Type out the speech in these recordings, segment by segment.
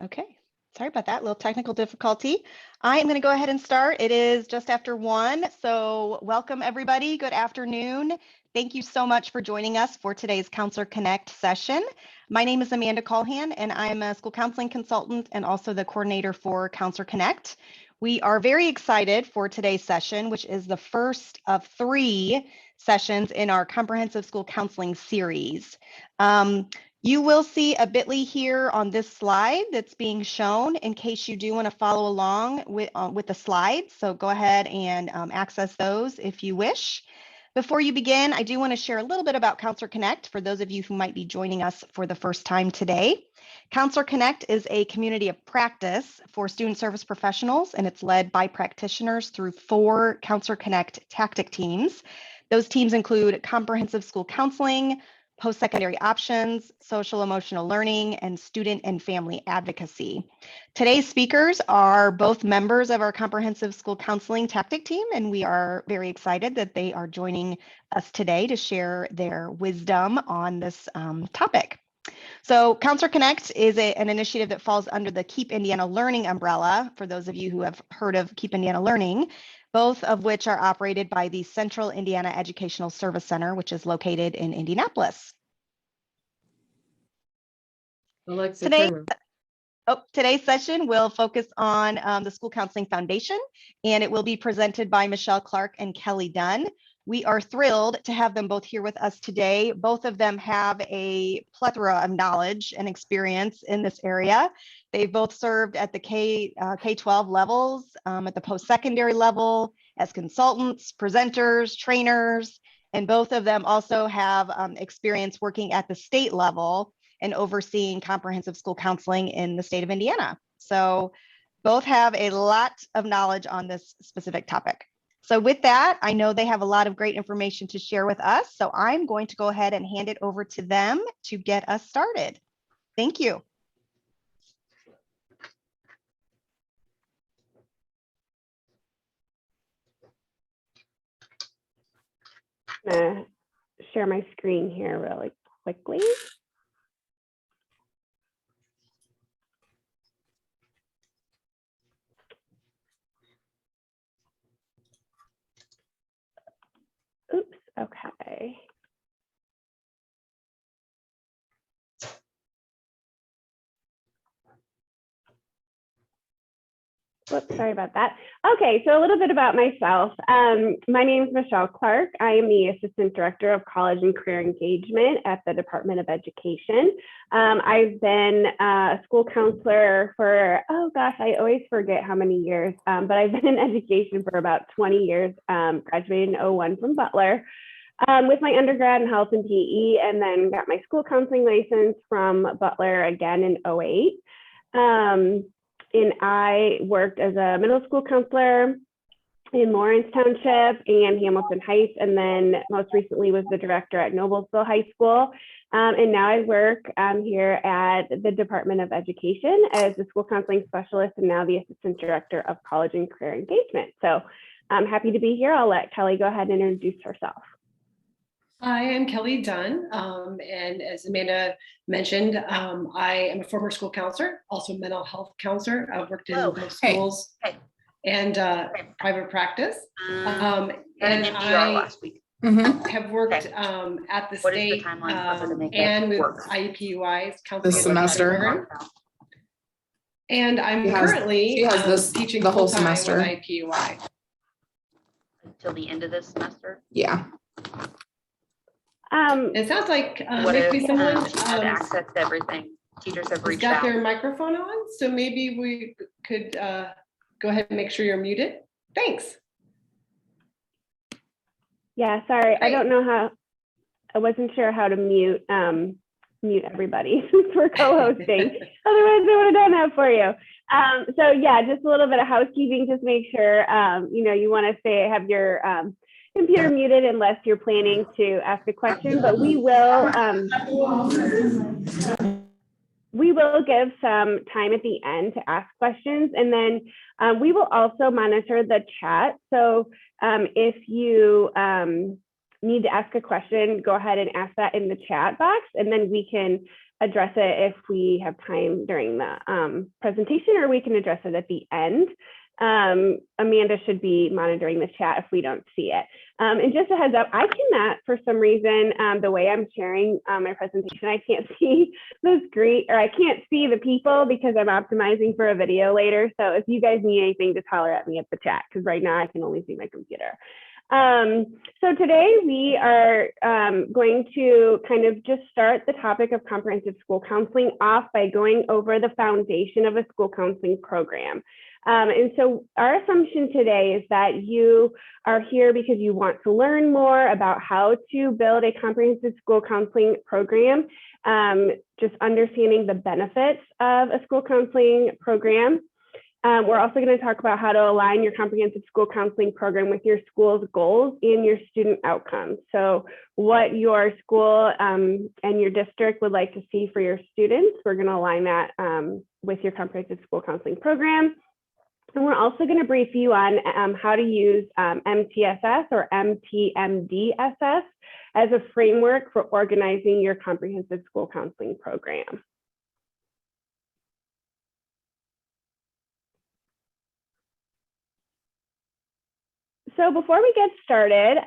Okay, sorry about that, little technical difficulty. I am going to go ahead and start. It is just after 1, so welcome everybody. Good afternoon. Thank you so much for joining us for today's Counselor Connect session. My name is Amanda Callahan, and I'm a school counseling consultant and also the coordinator for Counselor Connect. We are very excited for today's session, which is the first of 3 sessions in our comprehensive school counseling series. You will see a bit.ly here on this slide that's being shown in case you do want to follow along with the slides. So go ahead and access those if you wish. Before you begin, I do want to share a little bit about Counselor Connect for those of you who might be joining us for the first time today. Counselor Connect is a community of practice for student service professionals, and it's led by practitioners through 4 Counselor Connect tactic teams. Those teams include comprehensive school counseling, post-secondary options, social emotional learning, and student and family advocacy. Today's speakers are both members of our comprehensive school counseling tactic team, and we are very excited that they are joining us today to share their wisdom on this topic. So Counselor Connect is an initiative that falls under the Keep Indiana Learning umbrella, for those of you who have heard of Keep Indiana Learning, both of which are operated by the Central Indiana Educational Service Center, which is located in Indianapolis. Today's session will focus on the School Counseling Foundation, and it will be presented by Michelle Clark and Kelly Dunn. We are thrilled to have them both here with us today. Both of them have a plethora of knowledge and experience in this area. They've both served at the K-12 levels, at the post-secondary level, as consultants, presenters, trainers, and both of them also have experience working at the state level and overseeing comprehensive school counseling in the state of Indiana. So both have a lot of knowledge on this specific topic. So with that, I know they have a lot of great information to share with us. So I'm going to go ahead and hand it over to them to get us started. Thank you. I'm gonna share my screen here really quickly. Oops, okay. Whoops, sorry about that. Okay, so a little bit about myself. My name is Michelle Clark. I am the Assistant Director of College and Career Engagement at the Department of Education. I've been a school counselor for, oh gosh, I always forget how many years, but I've been in education for about 20 years, graduated in 2001 from Butler. With my undergrad in health and PE, and then got my school counseling license from Butler again in 2008. And I worked as a middle school counselor in Lawrence Township and Hamilton Heights, and then most recently was the director at Noblesville High School. And now I work here at the Department of Education as the school counseling specialist and now the Assistant Director of College and Career Engagement. So I'm happy to be here. I'll let Kelly go ahead and introduce herself. Hi, I'm Kelly Dunn, and as Amanda mentioned, I am a former school counselor, also a mental health counselor. I've worked in both schools and private practice. And I last week. Have worked at the state and with IUPUI's counseling this semester program. And I'm currently teaching the whole semester with IUPUI. Until the end of this semester? Yeah. It sounds like maybe someone had access to everything. Teachers have reached got out. their microphone on, so maybe we could go ahead and make sure you're muted. Thanks. Yeah, sorry, I don't know how. I wasn't sure how to mute everybody since we're co-hosting. Otherwise, I would have done that for you. So yeah, just a little bit of housekeeping. Just make sure you want to have your computer muted unless you're planning to ask a question, but we will give some time at the end to ask questions, and then we will also monitor the chat. So if you need to ask a question, go ahead and ask that in the chat box, and then we can address it if we have time during the presentation, or we can address it at the end. Amanda should be monitoring the chat if we don't see it. And just a heads up, I cannot, for some reason, the way I'm sharing my presentation, I can't see the screen, or I can't see the people because I'm optimizing for a video later. So if you guys need anything, just holler at me at the chat, because right now I can only see my computer. So today we are going to kind of just start the topic of comprehensive school counseling off by going over the foundation of a school counseling program. And so our assumption today is that you are here because you want to learn more about how to build a comprehensive school counseling program, just understanding the benefits of a school counseling program. We're also going to talk about how to align your comprehensive school counseling program with your school's goals and your student outcomes. So what your school and your district would like to see for your students, we're going to align that with your comprehensive school counseling program. And we're also going to brief you on how to use MTFS or MTMDSS as a framework for organizing your comprehensive school counseling program. So before we get started,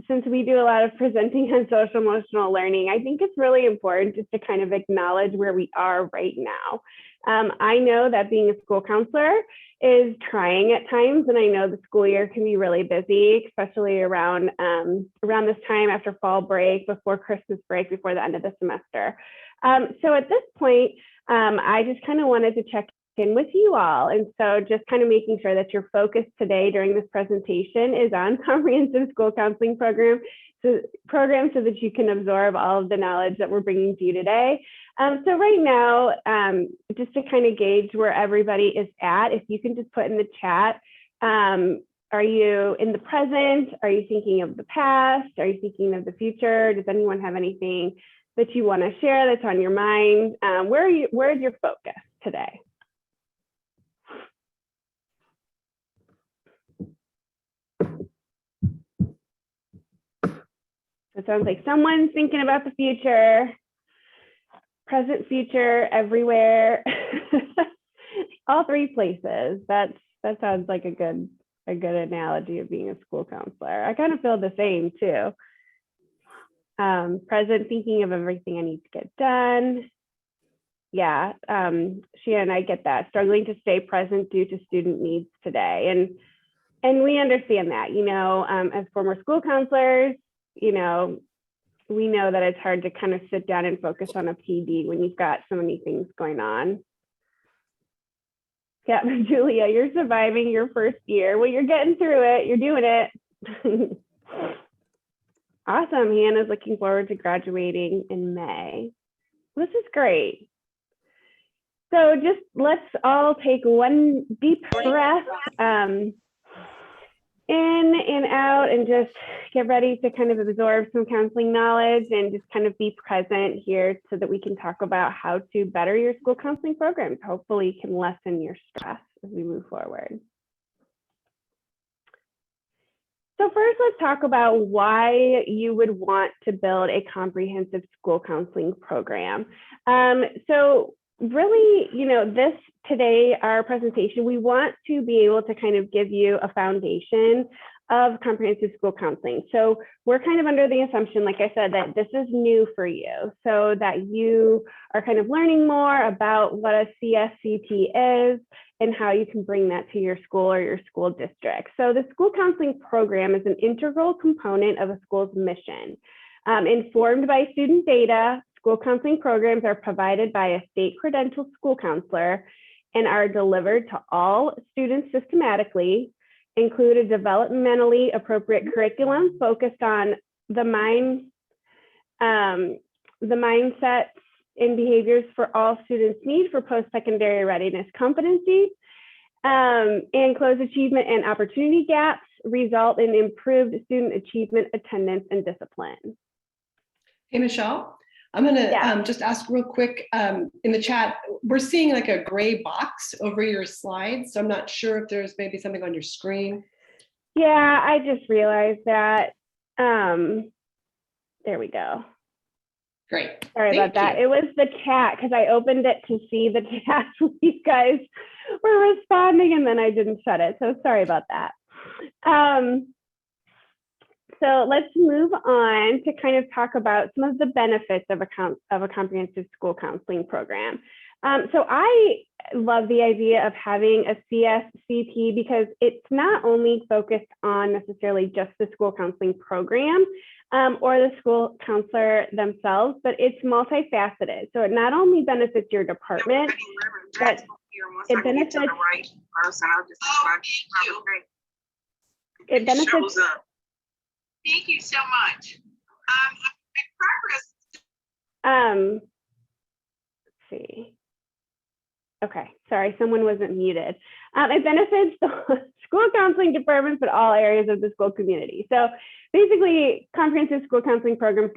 since we do a lot of presenting on social emotional learning, I think it's really important just to kind of acknowledge where we are right now. I know that being a school counselor is trying at times, and I know the school year can be really busy, especially around this time after fall break, before Christmas break, before the end of the semester. So at this point, I just kind of wanted to check in with you all. And so just kind of making sure that your focus today during this presentation is on comprehensive school counseling program so that you can absorb all of the knowledge that we're bringing to you today. So right now, just to kind of gauge where everybody is at, if you can just put in the chat, are you in the present? Are you thinking of the past? Are you thinking of the future? Does anyone have anything that you want to share that's on your mind? Where is your focus today? It sounds like someone's thinking about the future, present, future, everywhere, all three places. That sounds like a good analogy of being a school counselor. I kind of feel the same too. Present, thinking of everything I need to get done. Yeah, Shannon, I get that. Struggling to stay present due to student needs today, and we understand that. You know, as former school counselors, you know, we know that it's hard to kind of sit down and focus on a PD when you've got so many things going on. Yeah, Julia, you're surviving your first year. Well, you're getting through it. You're doing it. Awesome. Hannah's looking forward to graduating in May. This is great. So just let's all take one deep breath. In and out, and just get ready to kind of absorb some counseling knowledge and just kind of be present here so that we can talk about how to better your school counseling programs. Hopefully can lessen your stress as we move forward. So first, let's talk about why you would want to build a comprehensive school counseling program. So really, you know, today, our presentation, we want to be able to kind of give you a foundation of comprehensive school counseling. So we're kind of under the assumption, like I said, that this is new for you, so that you are kind of learning more about what a CSCP is and how you can bring that to your school or your school district. So the school counseling program is an integral component of a school's mission. Informed by student data, school counseling programs are provided by a state credentialed school counselor and are delivered to all students systematically, include a developmentally appropriate curriculum focused on the mindsets and behaviors for all students need for post-secondary readiness competencies, and close achievement and opportunity gaps, result in improved student achievement, attendance, and discipline. Hey, Michelle. I'm going to just ask real quick in the chat, we're seeing like a gray box over your slides. So I'm not sure if there's maybe something on your screen. Yeah, I just realized that. There we go. Great. Sorry about that. It was the chat because I opened it to see the chat when you guys were responding and then I didn't shut it. So sorry about that. So let's move on to kind of talk about some of the benefits of a comprehensive school counseling program. So I love the idea of having a CSCP because it's not only focused on necessarily just the school counseling program or the school counselor themselves, but it's multifaceted. So it not only benefits your department, but it benefits Thank you so much. Let's see. Okay, sorry, someone wasn't muted. It benefits the school counseling departments, but all areas of the school community. So basically, comprehensive school counseling program is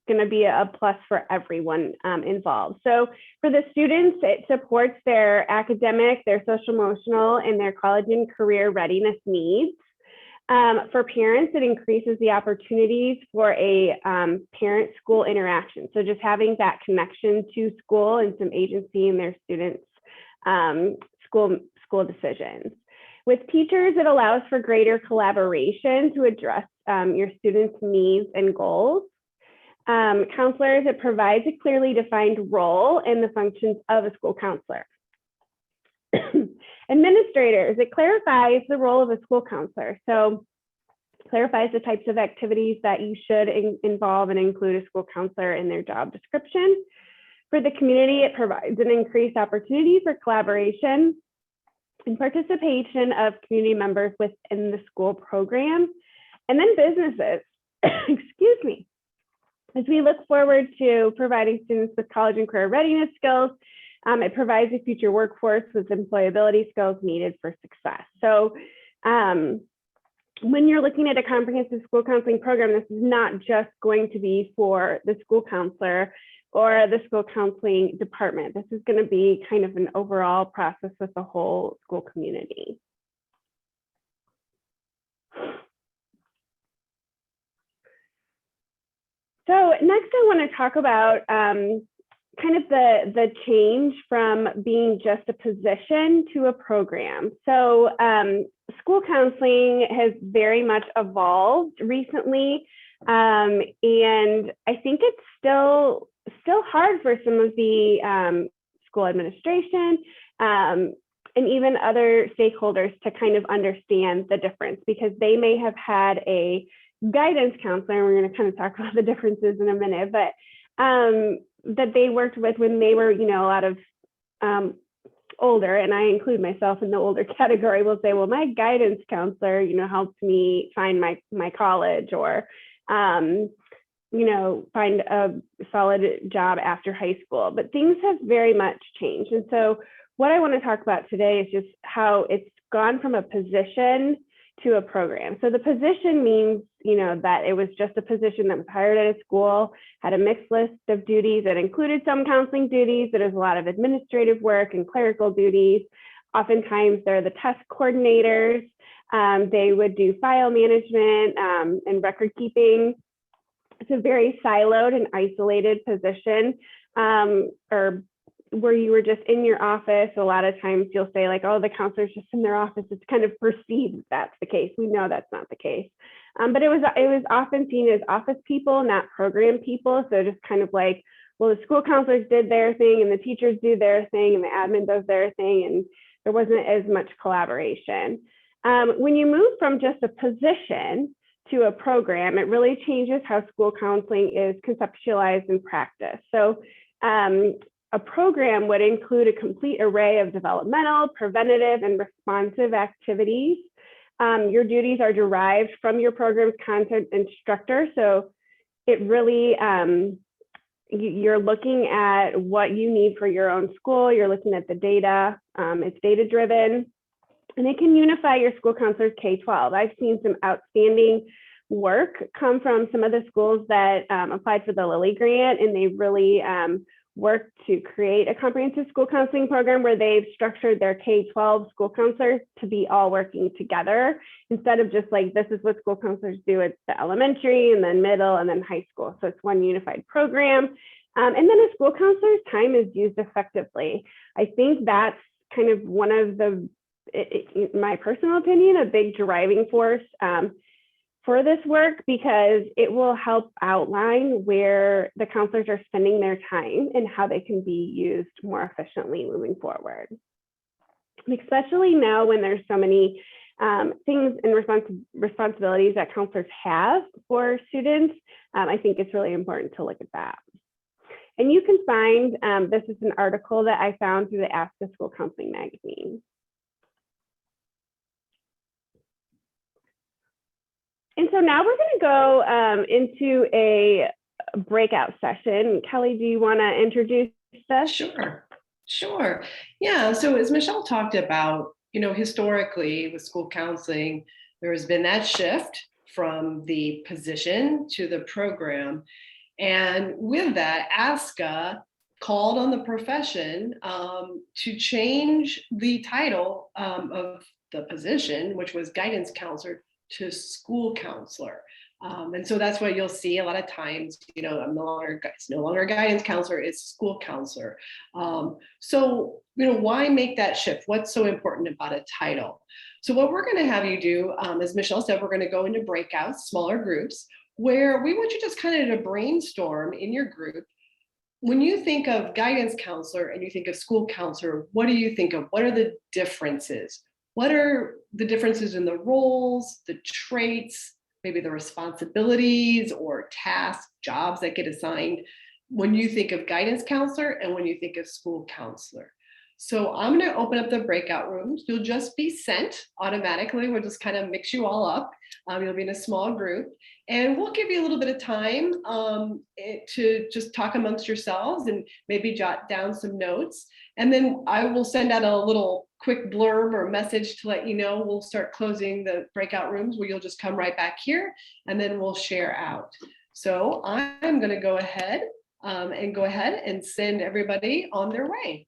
going to be a plus for everyone involved. So for the students, it supports their academic, their social emotional, and their college and career readiness needs. For parents, it increases the opportunities for a parent-school interaction. So just having that connection to school and some agency in their students' school decisions. With teachers, it allows for greater collaboration to address your students' needs and goals. Counselors, it provides a clearly defined role in the functions of a school counselor. Administrators, it clarifies the role of a school counselor. So clarifies the types of activities that you should involve and include a school counselor in their job description. For the community, it provides an increased opportunity for collaboration and participation of community members within the school program. And then businesses, excuse me. As we look forward to providing students with college and career readiness skills, it provides a future workforce with employability skills needed for success. So when you're looking at a comprehensive school counseling program, this is not just going to be for the school counselor or the school counseling department. This is going to be kind of an overall process with the whole school community. So next I want to talk about kind of the change from being just a position to a program. So school counseling has very much evolved recently. And I think it's still hard for some of the school administration and even other stakeholders to kind of understand the difference because they may have had a guidance counselor, and we're going to kind of talk about the differences in a minute, but that they worked with when they were, a lot of older, and I include myself in the older category, will say, well, my guidance counselor, helped me find my college or, find a solid job after high school. But things have very much changed. And so what I want to talk about today is just how it's gone from a position to a program. So the position means, that it was just a position that was hired at a school, had a mixed list of duties that included some counseling duties. There was a lot of administrative work and clerical duties. Oftentimes they're the test coordinators. They would do file management and record keeping. It's a very siloed and isolated position, or where you were just in your office. A lot of times you'll say like, oh, the counselor's just in their office. It's kind of perceived that's the case. We know that's not the case. But it was often seen as office people, not program people. So just kind of like, well, the school counselors did their thing and the teachers do their thing and the admin does their thing. And there wasn't as much collaboration. When you move from just a position to a program, it really changes how school counseling is conceptualized and practiced. So a program would include a complete array of developmental, preventative, and responsive activities. Your duties are derived from your program's content instructor. So it really, you're looking at what you need for your own school. You're looking at the data. It's data-driven. And it can unify your school counselors K-12. I've seen some outstanding work come from some of the schools that applied for the Lilly grant, and they really worked to create a comprehensive school counseling program where they've structured their K-12 school counselors to be all working together instead of just like, this is what school counselors do at the elementary and then middle and then high school. So it's one unified program. And then a school counselor's time is used effectively. I think that's kind of one of the, in my personal opinion, a big driving force for this work, because it will help outline where the counselors are spending their time and how they can be used more efficiently moving forward. Especially now when there's so many things and responsibilities that counselors have for students, I think it's really important to look at that. And you can find, this is an article that I found through the ASCA School Counseling magazine. And so now we're going to go into a breakout session. Kelly, do you want to introduce us? Sure. Yeah. So as Michelle talked about, historically with school counseling, there has been that shift from the position to the program. And with that, ASCA called on the profession to change the title of the position, which was guidance counselor, to school counselor. And so that's why you'll see a lot of times, it's no longer a guidance counselor, it's school counselor. So, why make that shift? What's so important about a title? So what we're going to have you do, as Michelle said, we're going to go into breakouts, smaller groups, where we want you just kind of to brainstorm in your group. When you think of guidance counselor and you think of school counselor, what do you think of? What are the differences? What are the differences in the roles, the traits, maybe the responsibilities or tasks, jobs that get assigned when you think of guidance counselor and when you think of school counselor? So I'm going to open up the breakout rooms. You'll just be sent automatically. We'll just kind of mix you all up. You'll be in a small group, and we'll give you a little bit of time to just talk amongst yourselves and maybe jot down some notes. And then I will send out a little quick blurb or message to let you know we'll start closing the breakout rooms, where you'll just come right back here and then we'll share out. So I'm going to go ahead and send everybody on their way.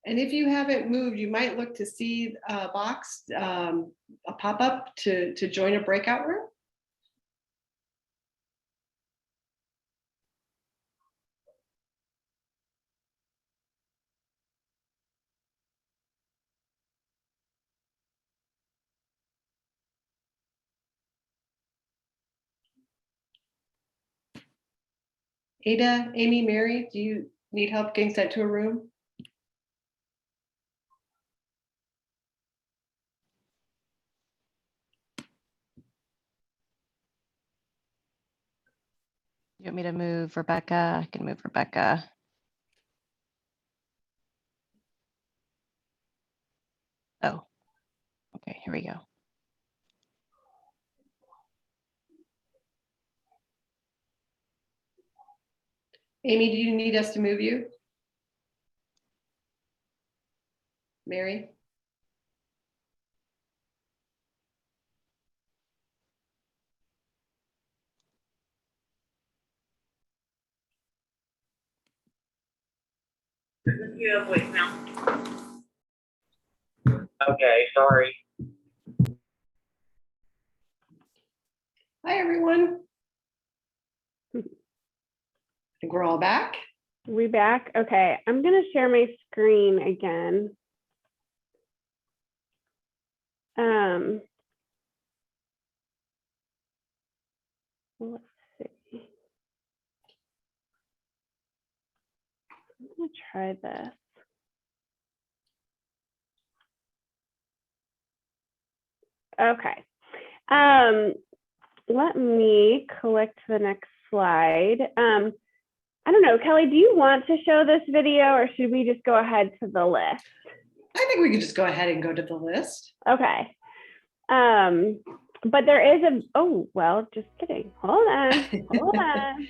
And if you haven't moved, you might look to see a box, a pop-up to join a breakout room. Ada, Amy, Mary, do you need help getting sent to a room? You want me to move Rebecca? I can move Rebecca. Oh, okay, here we go. Amy, do you need us to move you? Mary? You have voicemail. Okay, sorry. Hi, everyone. I think we're all back. We back? Okay, I'm going to share my screen again. Let's see. I'm going to try this. Okay. Let me click to the next slide. I don't know, Kelly, do you want to show this video, or should we just go ahead to the list? I think we could just go ahead and go to the list. Okay. But there is a, oh, well, just kidding. Hold on, hold on.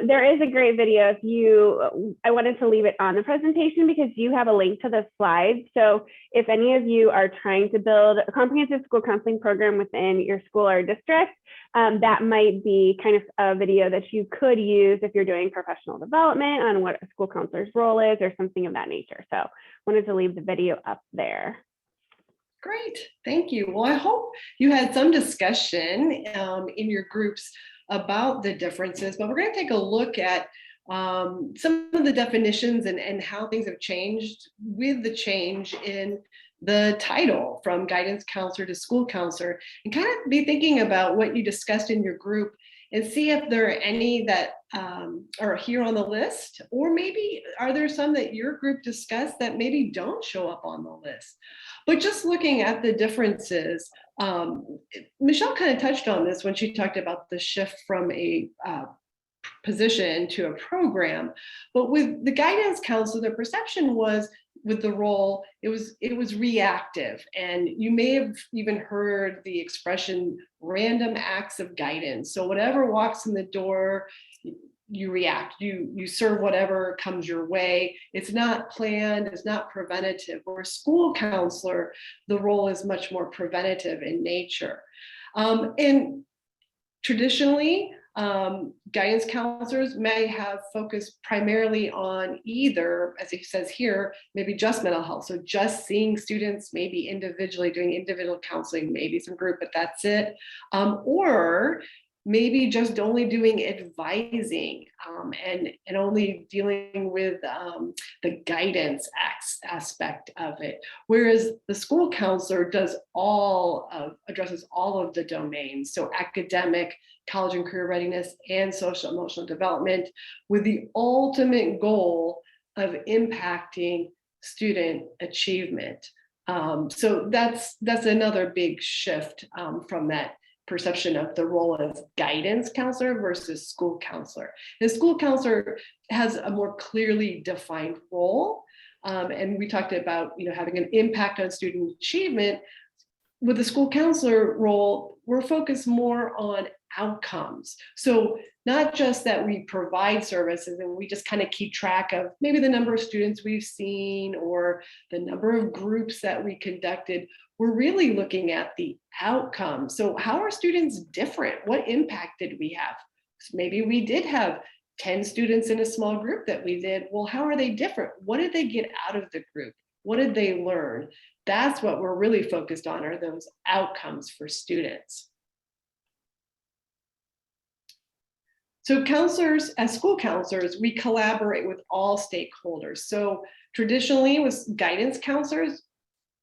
There is a great video if you, I wanted to leave it on the presentation because you have a link to the slides. So if any of you are trying to build a comprehensive school counseling program within your school or district, that might be kind of a video that you could use if you're doing professional development on what a school counselor's role is or something of that nature. So wanted to leave the video up there. Great, thank you. Well, I hope you had some discussion in your groups about the differences, but we're going to take a look at some of the definitions and how things have changed with the change in the title from guidance counselor to school counselor, and kind of be thinking about what you discussed in your group and see if there are any that are here on the list, or maybe are there some that your group discussed that maybe don't show up on the list. But just looking at the differences, Michelle kind of touched on this when she talked about the shift from a position to a program. But with the guidance counselor, the perception was with the role, it was reactive. And you may have even heard the expression random acts of guidance. So whatever walks in the door, you react, you serve whatever comes your way. It's not planned, it's not preventative. Or a school counselor, the role is much more preventative in nature. And traditionally, guidance counselors may have focused primarily on either, as it says here, maybe just mental health. So just seeing students, maybe individually doing individual counseling, maybe some group, but that's it. Or maybe just only doing advising and only dealing with the guidance aspect of it. Whereas the school counselor does addresses all of the domains. So academic, college and career readiness, and social emotional development, with the ultimate goal of impacting student achievement. So that's another big shift from that perception of the role as guidance counselor versus school counselor. The school counselor has a more clearly defined role, and we talked about having an impact on student achievement. With the school counselor role, we're focused more on outcomes. So not just that we provide services and we just kind of keep track of maybe the number of students we've seen or the number of groups that we conducted. We're really looking at the outcomes. So how are students different? What impact did we have? Maybe we did have 10 students in a small group that we did. Well, how are they different? What did they get out of the group? What did they learn? That's what we're really focused on, are those outcomes for students. So counselors, as school counselors, we collaborate with all stakeholders. So traditionally with guidance counselors,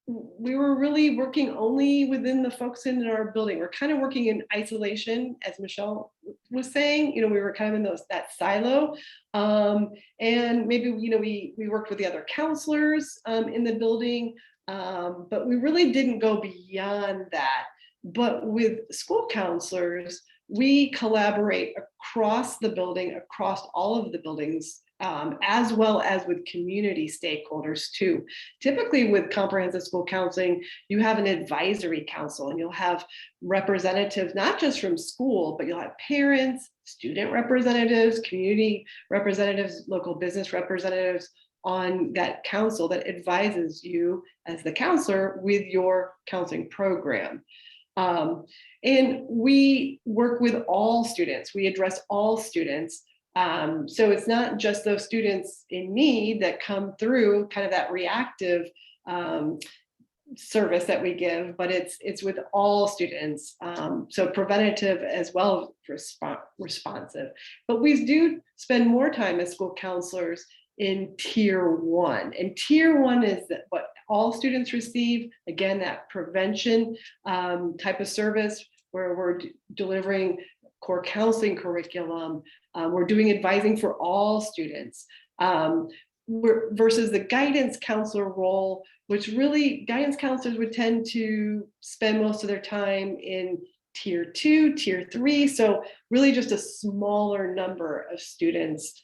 we were really working only within the folks in our building. We're kind of working in isolation, as Michelle was saying. We were kind of in that silo, and maybe we worked with the other counselors in the building, but we really didn't go beyond that. But with school counselors, we collaborate across the building, across all of the buildings, as well as with community stakeholders too. Typically with comprehensive school counseling, you have an advisory council and you'll have representatives, not just from school, but you'll have parents, student representatives, community representatives, local business representatives on that council that advises you as the counselor with your counseling program. And we work with all students. We address all students. So it's not just those students in need that come through kind of that reactive service that we give, but it's with all students. So preventative as well as responsive. But we do spend more time as school counselors in tier 1. And tier 1 is what all students receive. Again, that prevention type of service where we're delivering core counseling curriculum. We're doing advising for all students. Versus the guidance counselor role, which really guidance counselors would tend to spend most of their time in tier 2, tier 3. So really just a smaller number of students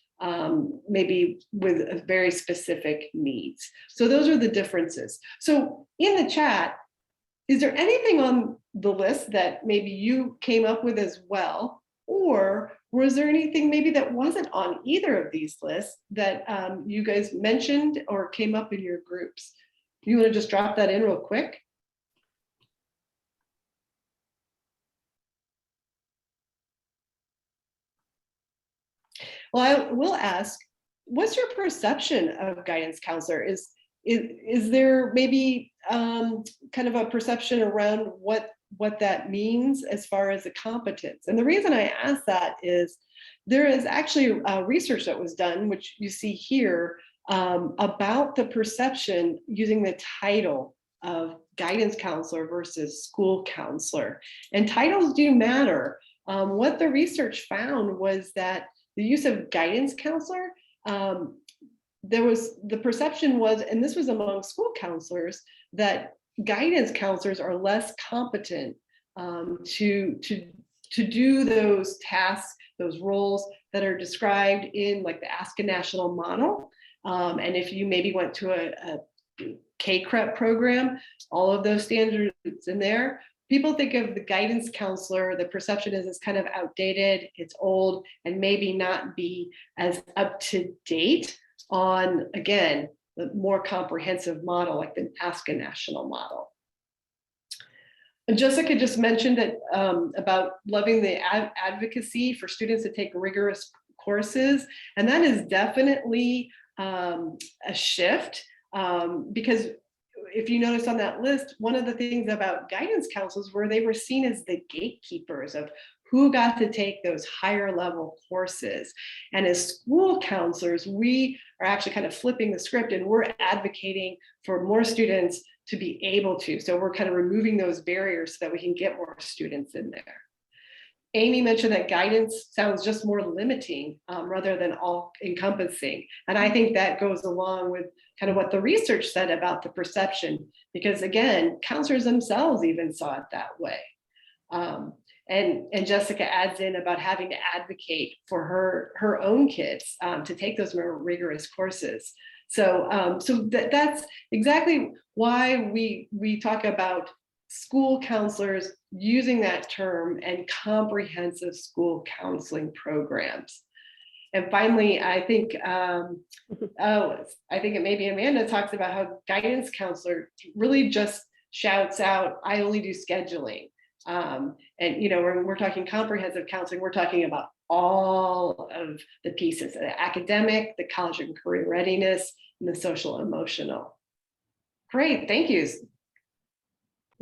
maybe with very specific needs. So those are the differences. So in the chat, is there anything on the list that maybe you came up with as well? Or was there anything maybe that wasn't on either of these lists that you guys mentioned or came up in your groups? You want to just drop that in real quick? Well, I will ask, what's your perception of guidance counselor? Is there maybe kind of a perception around what that means as far as the competence? And the reason I ask that is there is actually research that was done, which you see here, about the perception using the title of guidance counselor versus school counselor. And titles do matter. What the research found was that the use of guidance counselor, the perception was, and this was among school counselors, that guidance counselors are less competent to do those tasks, those roles that are described in like the ASCA National Model. And if you maybe went to a K-CREP program, all of those standards in there, people think of the guidance counselor, the perception is it's kind of outdated, it's old, and maybe not be as up to date on, again, the more comprehensive model like the ASCA National Model. And Jessica just mentioned that about loving the advocacy for students to take rigorous courses, and that is definitely a shift because if you notice on that list, one of the things about guidance counselors were they were seen as the gatekeepers of who got to take those higher level courses. And as school counselors, we are actually kind of flipping the script and we're advocating for more students to be able to. So we're kind of removing those barriers so that we can get more students in there. Amy mentioned that guidance sounds just more limiting rather than all encompassing. And I think that goes along with kind of what the research said about the perception, because again, counselors themselves even saw it that way. And Jessica adds in about having to advocate for her own kids to take those more rigorous courses. So, that's exactly why we talk about school counselors using that term and comprehensive school counseling programs. And finally, I think, I think it may be Amanda talks about how guidance counselor really just shouts out, I only do scheduling. And, you know, when we're talking comprehensive counseling, we're talking about all of the pieces, the academic, the college and career readiness, and the social emotional. Great, thank you.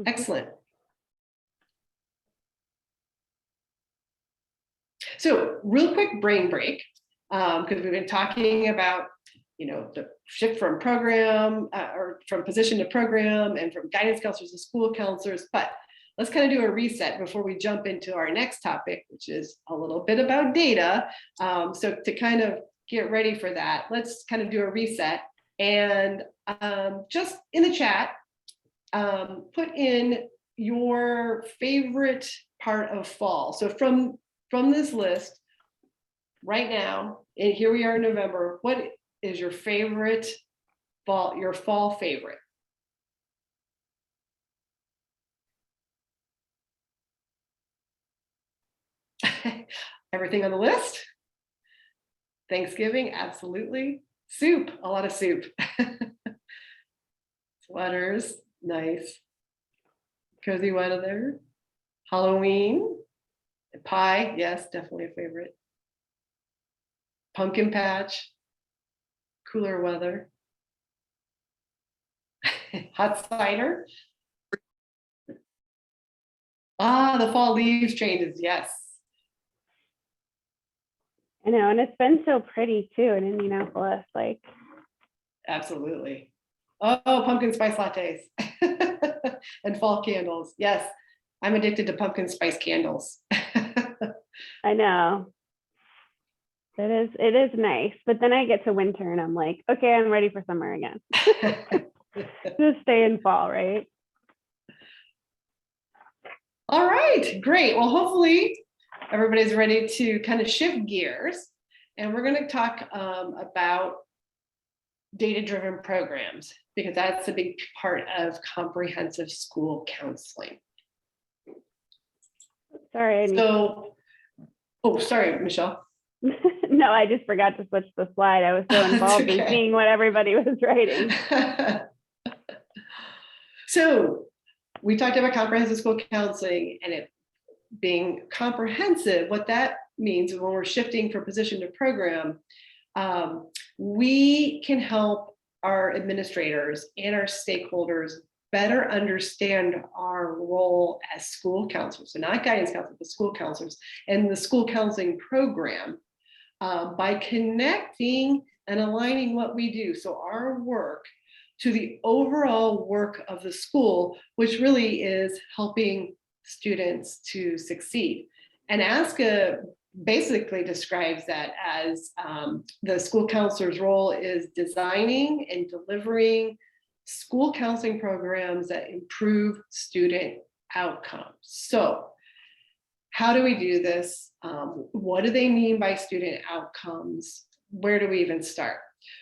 Excellent. So real quick brain break, because we've been talking about, you know, the shift from program or from position to program and from guidance counselors to school counselors, but let's kind of do a reset before we jump into our next topic, which is a little bit about data. So to kind of get ready for that, let's kind of do a reset and just in the chat, put in your favorite part of fall. So from this list right now, and here we are in November, what is your favorite fall, your fall favorite? Everything on the list? Thanksgiving, absolutely. Soup, a lot of soup. Sweaters, nice. Cozy weather. Halloween, pie, yes, definitely a favorite. Pumpkin patch, cooler weather. Hot cider. Ah, the fall leaves changes, yes. I know, and it's been so pretty too in Indianapolis, like. Absolutely. Oh, pumpkin spice lattes and fall candles. Yes, I'm addicted to pumpkin spice candles. I know. It is nice, but then I get to winter and I'm like, okay, I'm ready for summer again. Just stay in fall, right? All right, great. Well, hopefully everybody's ready to kind of shift gears And we're going to talk about data-driven programs, because that's a big part of comprehensive school counseling. Sorry. So, oh, sorry, Michelle. No, I just forgot to switch the slide. I was so involved in seeing what everybody was writing. So we talked about comprehensive school counseling and it being comprehensive. What that means when we're shifting from position to program, we can help our administrators and our stakeholders better understand our role as school counselors, so not guidance counselors, but school counselors, and the school counseling program by connecting and aligning what we do, so our work, to the overall work of the school, which really is helping students to succeed. And ASCA basically describes that as the school counselor's role is designing and delivering school counseling programs that improve student outcomes. So how do we do this? What do they mean by student outcomes? Where do we even start?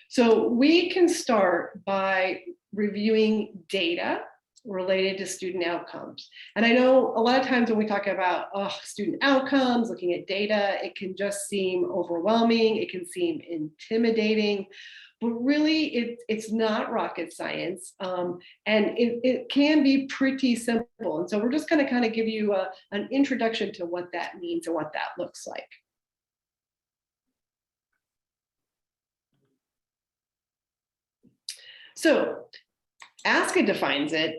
So we can start by reviewing data related to student outcomes. And I know a lot of times when we talk about student outcomes, looking at data, it can just seem overwhelming. It can seem intimidating, but really it's not rocket science. And it can be pretty simple. And so we're just going to kind of give you an introduction to what that means and what that looks like. So ASCA defines it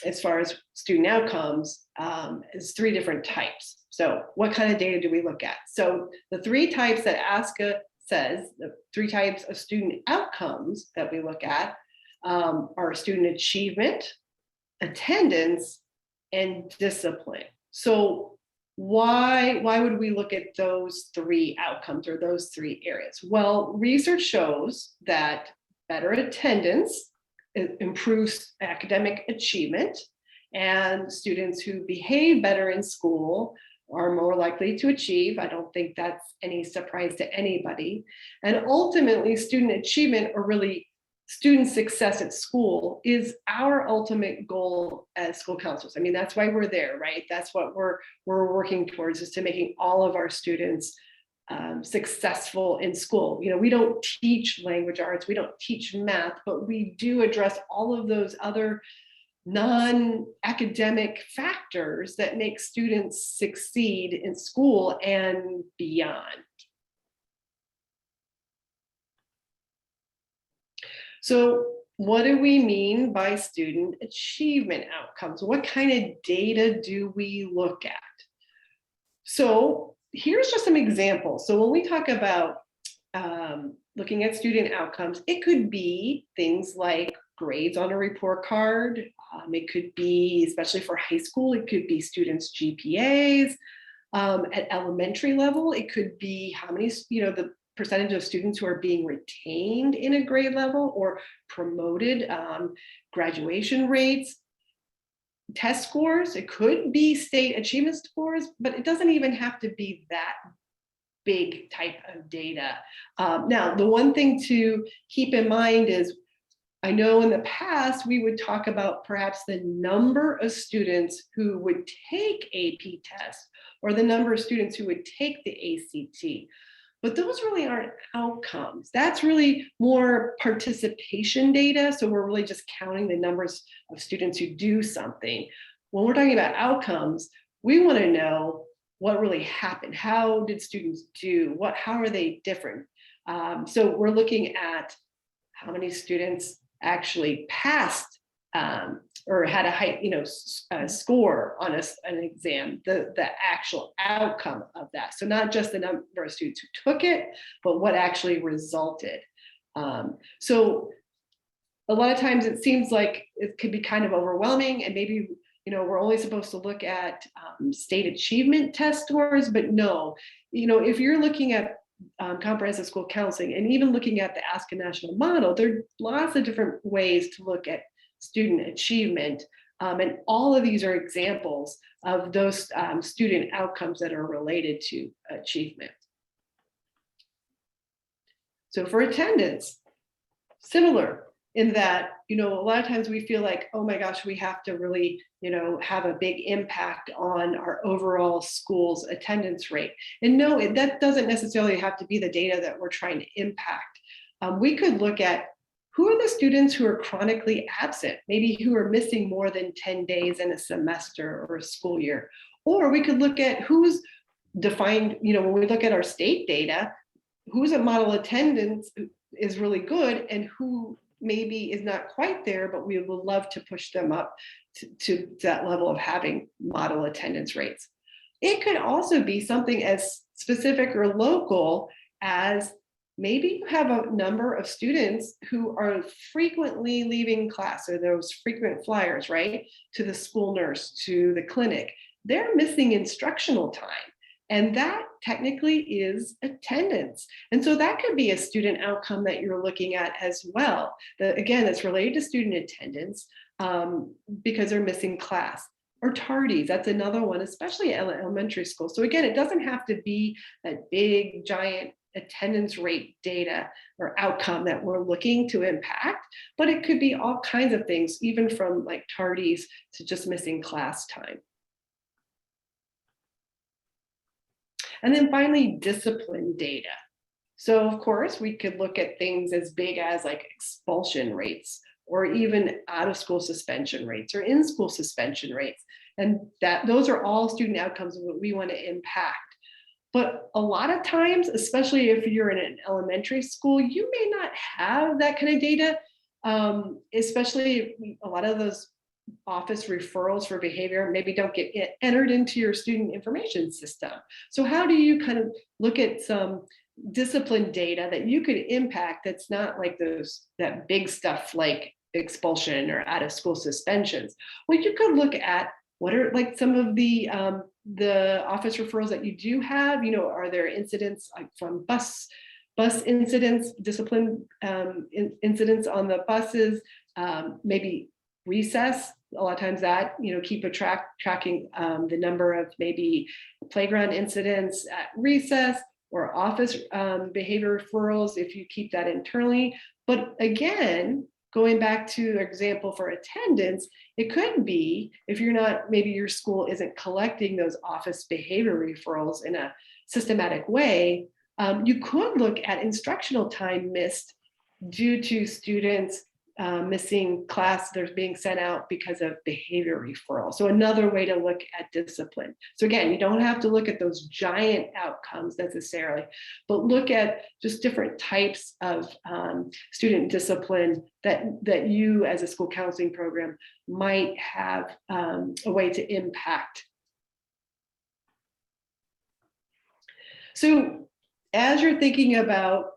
as far as student outcomes as 3 different types. So what kind of data do we look at? So the 3 types that ASCA says, the 3 types of student outcomes that we look at are student achievement, attendance, and discipline. So why would we look at those 3 outcomes or those 3 areas? Well, research shows that better attendance improves academic achievement, and students who behave better in school are more likely to achieve. I don't think that's any surprise to anybody. And ultimately, student achievement, or really student success at school, is our ultimate goal as school counselors. I mean, that's why we're there, right? That's what we're working towards, is to making all of our students successful in school. You know, we don't teach language arts, we don't teach math, but we do address all of those other non-academic factors that make students succeed in school and beyond. So what do we mean by student achievement outcomes? What kind of data do we look at? So here's just some examples. So when we talk about looking at student outcomes, it could be things like grades on a report card. It could be, especially for high school, it could be students' GPAs. At elementary level, it could be how many, the percentage of students who are being retained in a grade level or promoted, graduation rates. Test scores, it could be state achievement scores, but it doesn't even have to be that big type of data. Now, the one thing to keep in mind is, I know in the past we would talk about perhaps the number of students who would take AP tests or the number of students who would take the ACT. But those really aren't outcomes. That's really more participation data. So we're really just counting the numbers of students who do something. When we're talking about outcomes, we want to know what really happened. How did students do? How are they different? So we're looking at how many students actually passed or had a high, score on an exam, the actual outcome of that. So not just the number of students who took it, but what actually resulted. So a lot of times it seems like it could be kind of overwhelming, and maybe, we're only supposed to look at state achievement test scores, but no, if you're looking at comprehensive school counseling and even looking at the ASCA National Model, there are lots of different ways to look at student achievement. And all of these are examples of those student outcomes that are related to achievement. So for attendance, similar in that, a lot of times we feel like, oh my gosh, we have to really, have a big impact on our overall school's attendance rate. And no, that doesn't necessarily have to be the data that we're trying to impact. We could look at who are the students who are chronically absent, maybe who are missing more than 10 days in a semester or a school year. Or we could look at who's defined, when we look at our state data, who's at model attendance is really good and who maybe is not quite there, but we would love to push them up to that level of having model attendance rates. It could also be something as specific or local as maybe you have a number of students who are frequently leaving class, or those frequent flyers, right, to the school nurse, to the clinic. They're missing instructional time. And that technically is attendance. And so that could be a student outcome that you're looking at as well. Again, it's related to student attendance because they're missing class. Or tardies, that's another one, especially at elementary school. So again, it doesn't have to be that big, giant attendance rate data or outcome that we're looking to impact, but it could be all kinds of things, even from like tardies to just missing class time. And then finally, discipline data. So of course, we could look at things as big as like expulsion rates, or even out of school suspension rates, or in school suspension rates. And those are all student outcomes of what we want to impact. But a lot of times, especially if you're in an elementary school, you may not have that kind of data, especially a lot of those office referrals for behavior maybe don't get entered into your student information system. So how do you kind of look at some discipline data that you could impact that's not like that big stuff like expulsion or out of school suspensions? Well, you could look at what are like some of the office referrals that you do have. Are there incidents like from bus incidents, discipline incidents on the buses, maybe recess? A lot of times that, keep tracking the number of maybe playground incidents at recess, or office behavior referrals if you keep that internally. But again, going back to example for attendance, it could be if you're not, maybe your school isn't collecting those office behavior referrals in a systematic way, you could look at instructional time missed due to students missing class, they're being sent out because of behavior referral. So another way to look at discipline. So again, you don't have to look at those giant outcomes necessarily, but look at just different types of student discipline that you as a school counseling program might have a way to impact. So as you're thinking about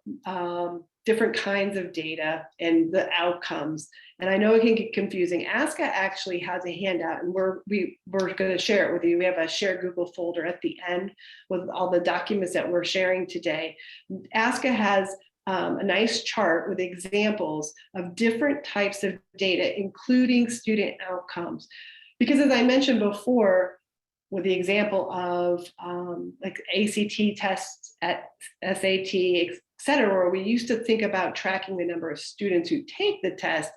different kinds of data and the outcomes, and I know it can get confusing, ASCA actually has a handout, and we're going to share it with you. We have a shared Google folder at the end with all the documents that we're sharing today. ASCA has a nice chart with examples of different types of data, including student outcomes. Because as I mentioned before, with the example of like ACT tests at SAT, et cetera, where we used to think about tracking the number of students who take the test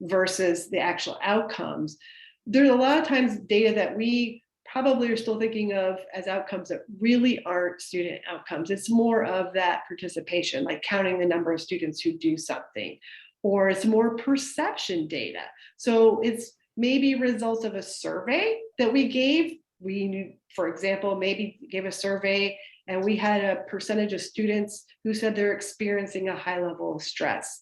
versus the actual outcomes. There's a lot of times data that we probably are still thinking of as outcomes that really aren't student outcomes. It's more of that participation, like counting the number of students who do something, or it's more perception data. So it's maybe results of a survey that we gave. We knew, for example, maybe gave a survey and we had a percentage of students who said they're experiencing a high level of stress.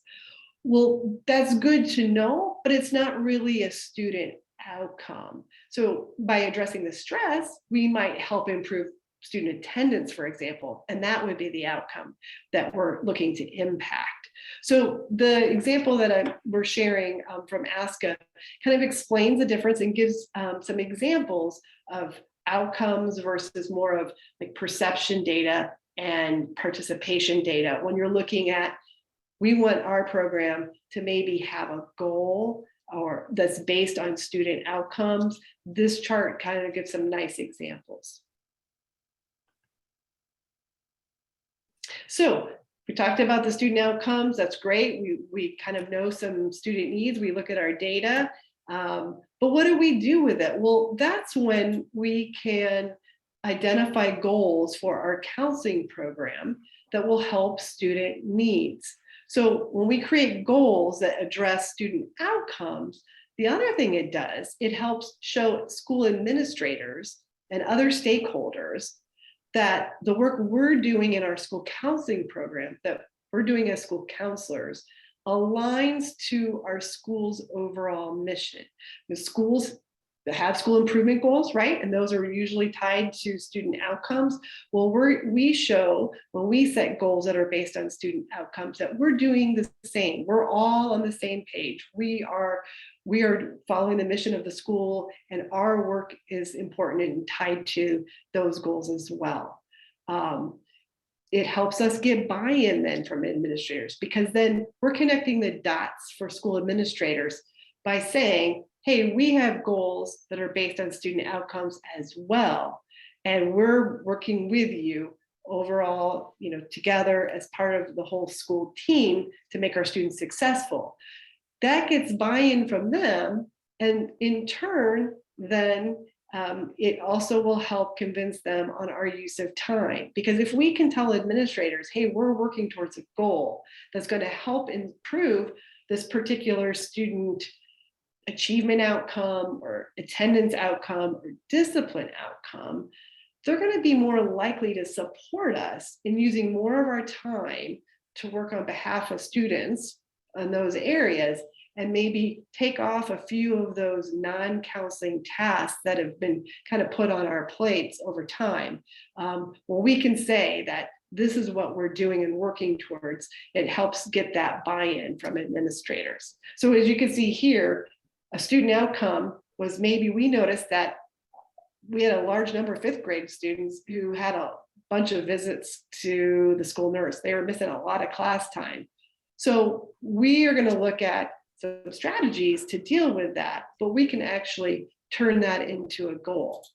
Well, that's good to know, but it's not really a student outcome. So by addressing the stress, we might help improve student attendance, for example, and that would be the outcome that we're looking to impact. So the example that we're sharing from ASCA kind of explains the difference and gives some examples of outcomes versus more of like perception data and participation data. When you're looking at, we want our program to maybe have a goal or that's based on student outcomes. This chart kind of gives some nice examples. So We talked about the student outcomes. That's great. We kind of know some student needs. We look at our data. But what do we do with it? Well, that's when we can identify goals for our counseling program that will help student needs. So when we create goals that address student outcomes, the other thing it does, it helps show school administrators and other stakeholders that the work we're doing in our school counseling program, that we're doing as school counselors, aligns to our school's overall mission. The schools that have school improvement goals, right? And those are usually tied to student outcomes. Well, we show when we set goals that are based on student outcomes that we're doing the same. We're all on the same page. We are following the mission of the school, and our work is important and tied to those goals as well. It helps us get buy-in then from administrators, because then we're connecting the dots for school administrators by saying, hey, we have goals that are based on student outcomes as well. And we're working with you overall, together as part of the whole school team to make our students successful. That gets buy-in from them. And in turn, then it also will help convince them on our use of time. Because if we can tell administrators, hey, we're working towards a goal that's going to help improve this particular student achievement outcome or attendance outcome or discipline outcome, they're going to be more likely to support us in using more of our time to work on behalf of students in those areas, and maybe take off a few of those non-counseling tasks that have been kind of put on our plates over time. Well, we can say that this is what we're doing and working towards. It helps get that buy-in from administrators. So as you can see here, a student outcome was maybe we noticed that we had a large number of fifth grade students who had a bunch of visits to the school nurse. They were missing a lot of class time. So we are going to look at some strategies to deal with that, but we can actually turn that into a goal.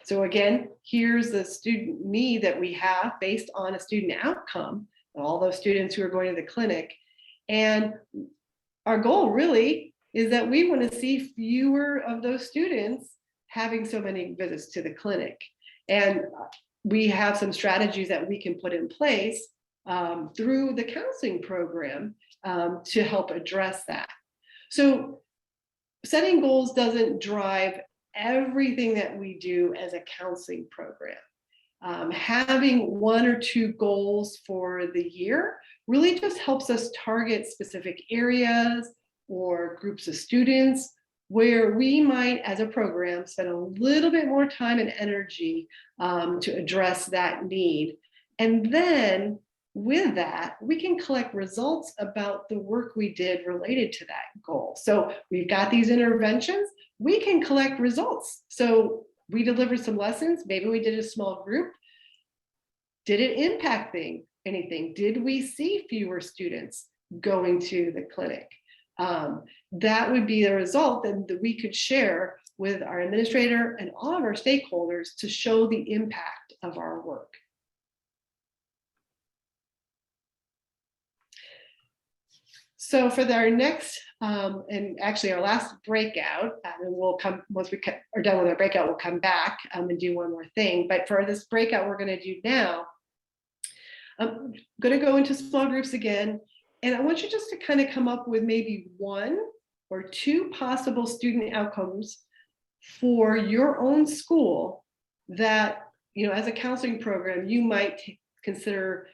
So again, here's the student need that we have based on a student outcome, all those students who are going to the clinic. And our goal really is that we want to see fewer of those students having so many visits to the clinic. And we have some strategies that we can put in place through the counseling program to help address that. So setting goals doesn't drive everything that we do as a counseling program. Having one or two goals for the year really just helps us target specific areas or groups of students where we might, as a program, spend a little bit more time and energy to address that need. And then with that, we can collect results about the work we did related to that goal. So we've got these interventions, we can collect results. So we delivered some lessons, maybe we did a small group. Did it impact anything? Did we see fewer students going to the clinic? That would be the result that we could share with our administrator and all of our stakeholders to show the impact of our work. So for our next, and actually our last breakout, and we'll come, once we are done with our breakout, we'll come back and do one more thing. But for this breakout we're going to do now, I'm going to go into small groups again. And I want you just to kind of come up with maybe one or two possible student outcomes for your own school that, as a counseling program, you might consider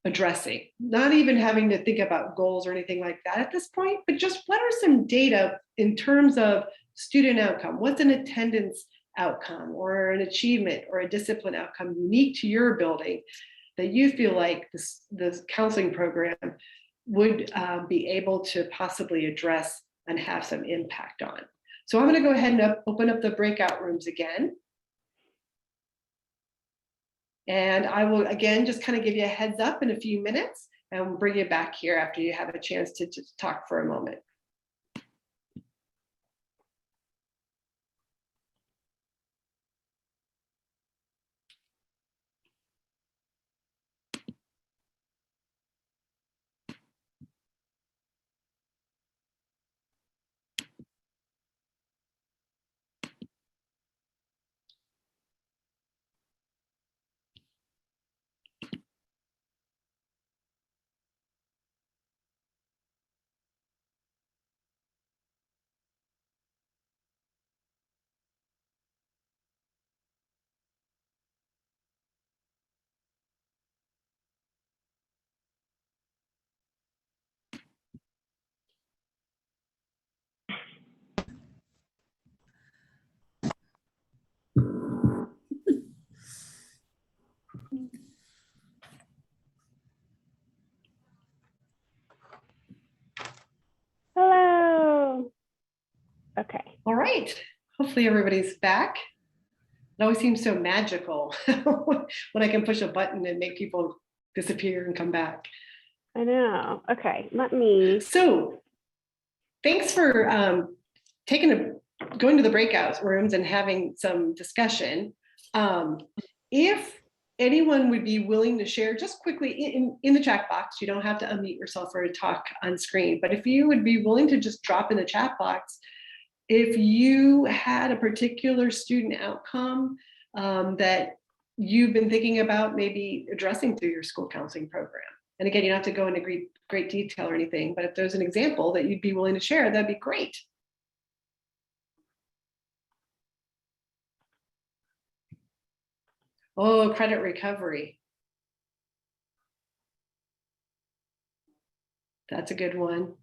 addressing, not even having to think about goals or anything like that at this point, but just what are some data in terms of student outcome? What's an attendance outcome or an achievement or a discipline outcome unique to your building that you feel like this counseling program would be able to possibly address and have some impact on? So I'm going to go ahead and open up the breakout rooms again. And I will, again, just kind of give you a heads up in a few minutes and we'll bring you back here after you have a chance to just talk for a moment. right. Hopefully everybody's back. It always seems so magical when I can push a button and make people disappear and come back. I know. Okay, let me. So thanks for going to the breakout rooms and having some discussion. If anyone would be willing to share just quickly in the chat box, you don't have to unmute yourself or talk on screen, but if you would be willing to just drop in the chat box, if you had a particular student outcome that you've been thinking about maybe addressing through your school counseling program. And again, you don't have to go into great detail or anything, but if there's an example that you'd be willing to share, that'd be great. Oh, credit recovery. That's a good one.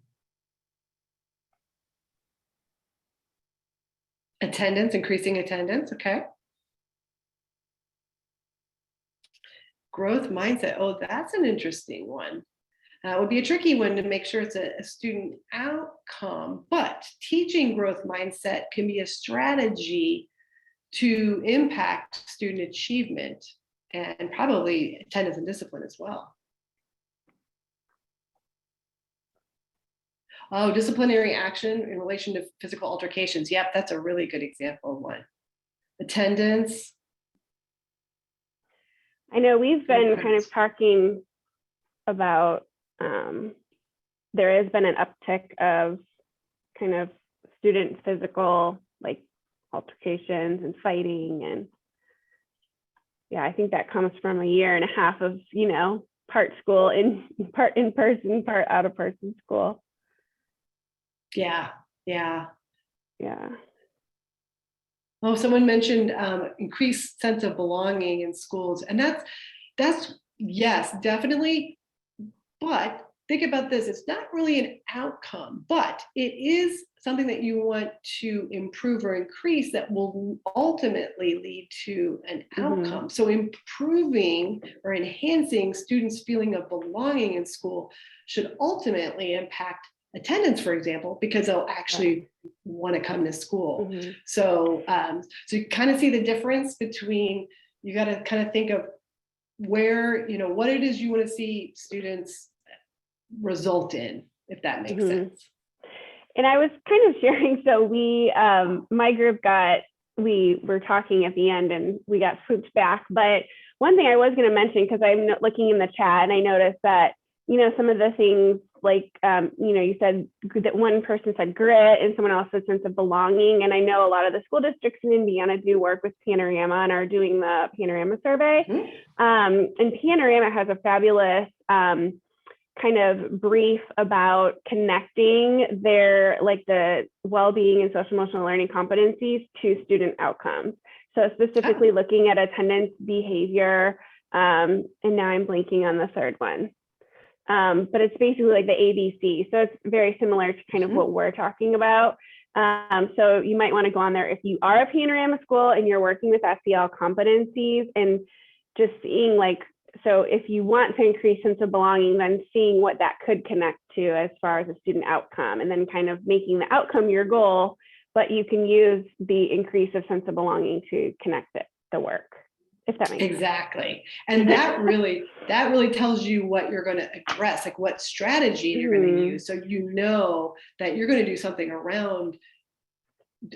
Attendance, increasing attendance, okay. Growth mindset, oh, that's an interesting one. It would be a tricky one to make sure it's a student outcome, but teaching growth mindset can be a strategy to impact student achievement and probably attendance and discipline as well. Oh, disciplinary action in relation to physical altercations. Yep, that's a really good example of one. Attendance. I know we've been kind of talking about, there has been an uptick of kind of student physical, like altercations and fighting. And yeah, I think that comes from a year and a half of, you know, part school part in person, part out of person school. Yeah. Oh, someone mentioned increased sense of belonging in schools, and that's yes, definitely. But think about this: it's not really an outcome, but it is something that you want to improve or increase that will ultimately lead to an outcome. So improving or enhancing students' feeling of belonging in school should ultimately impact attendance, for example, because they'll actually want to come to school. So so you kind of see the difference between, you got to kind of think of where, you know, what it is you want to see students result in, if that makes sense. And I was kind of sharing, so we, my group we were talking at the end and we got swooped back. But one thing I was going to mention, because I'm looking in the chat and I noticed that, you know, some of the things like, you know, you said that one person said grit and someone else said sense of belonging. And I know a lot of the school districts in Indiana do work with Panorama and are doing the Panorama survey. And Panorama has a fabulous kind of brief about connecting their, like the well-being and social emotional learning competencies to student outcomes. So specifically looking at attendance, behavior, and now I'm blanking on the third one. But it's basically like the ABC. So it's very similar to kind of what we're talking about. So you might want to go on there if you are a Panorama school and you're working with SEL competencies, and just seeing like, so if you want to increase sense of belonging, then seeing what that could connect to as far as a student outcome, and then kind of making the outcome your goal, but you can use the increase of sense of belonging to connect the work, if that makes sense. Exactly. And that really tells you what you're going to address, like what strategy you're going to use. So you know that you're going to do something around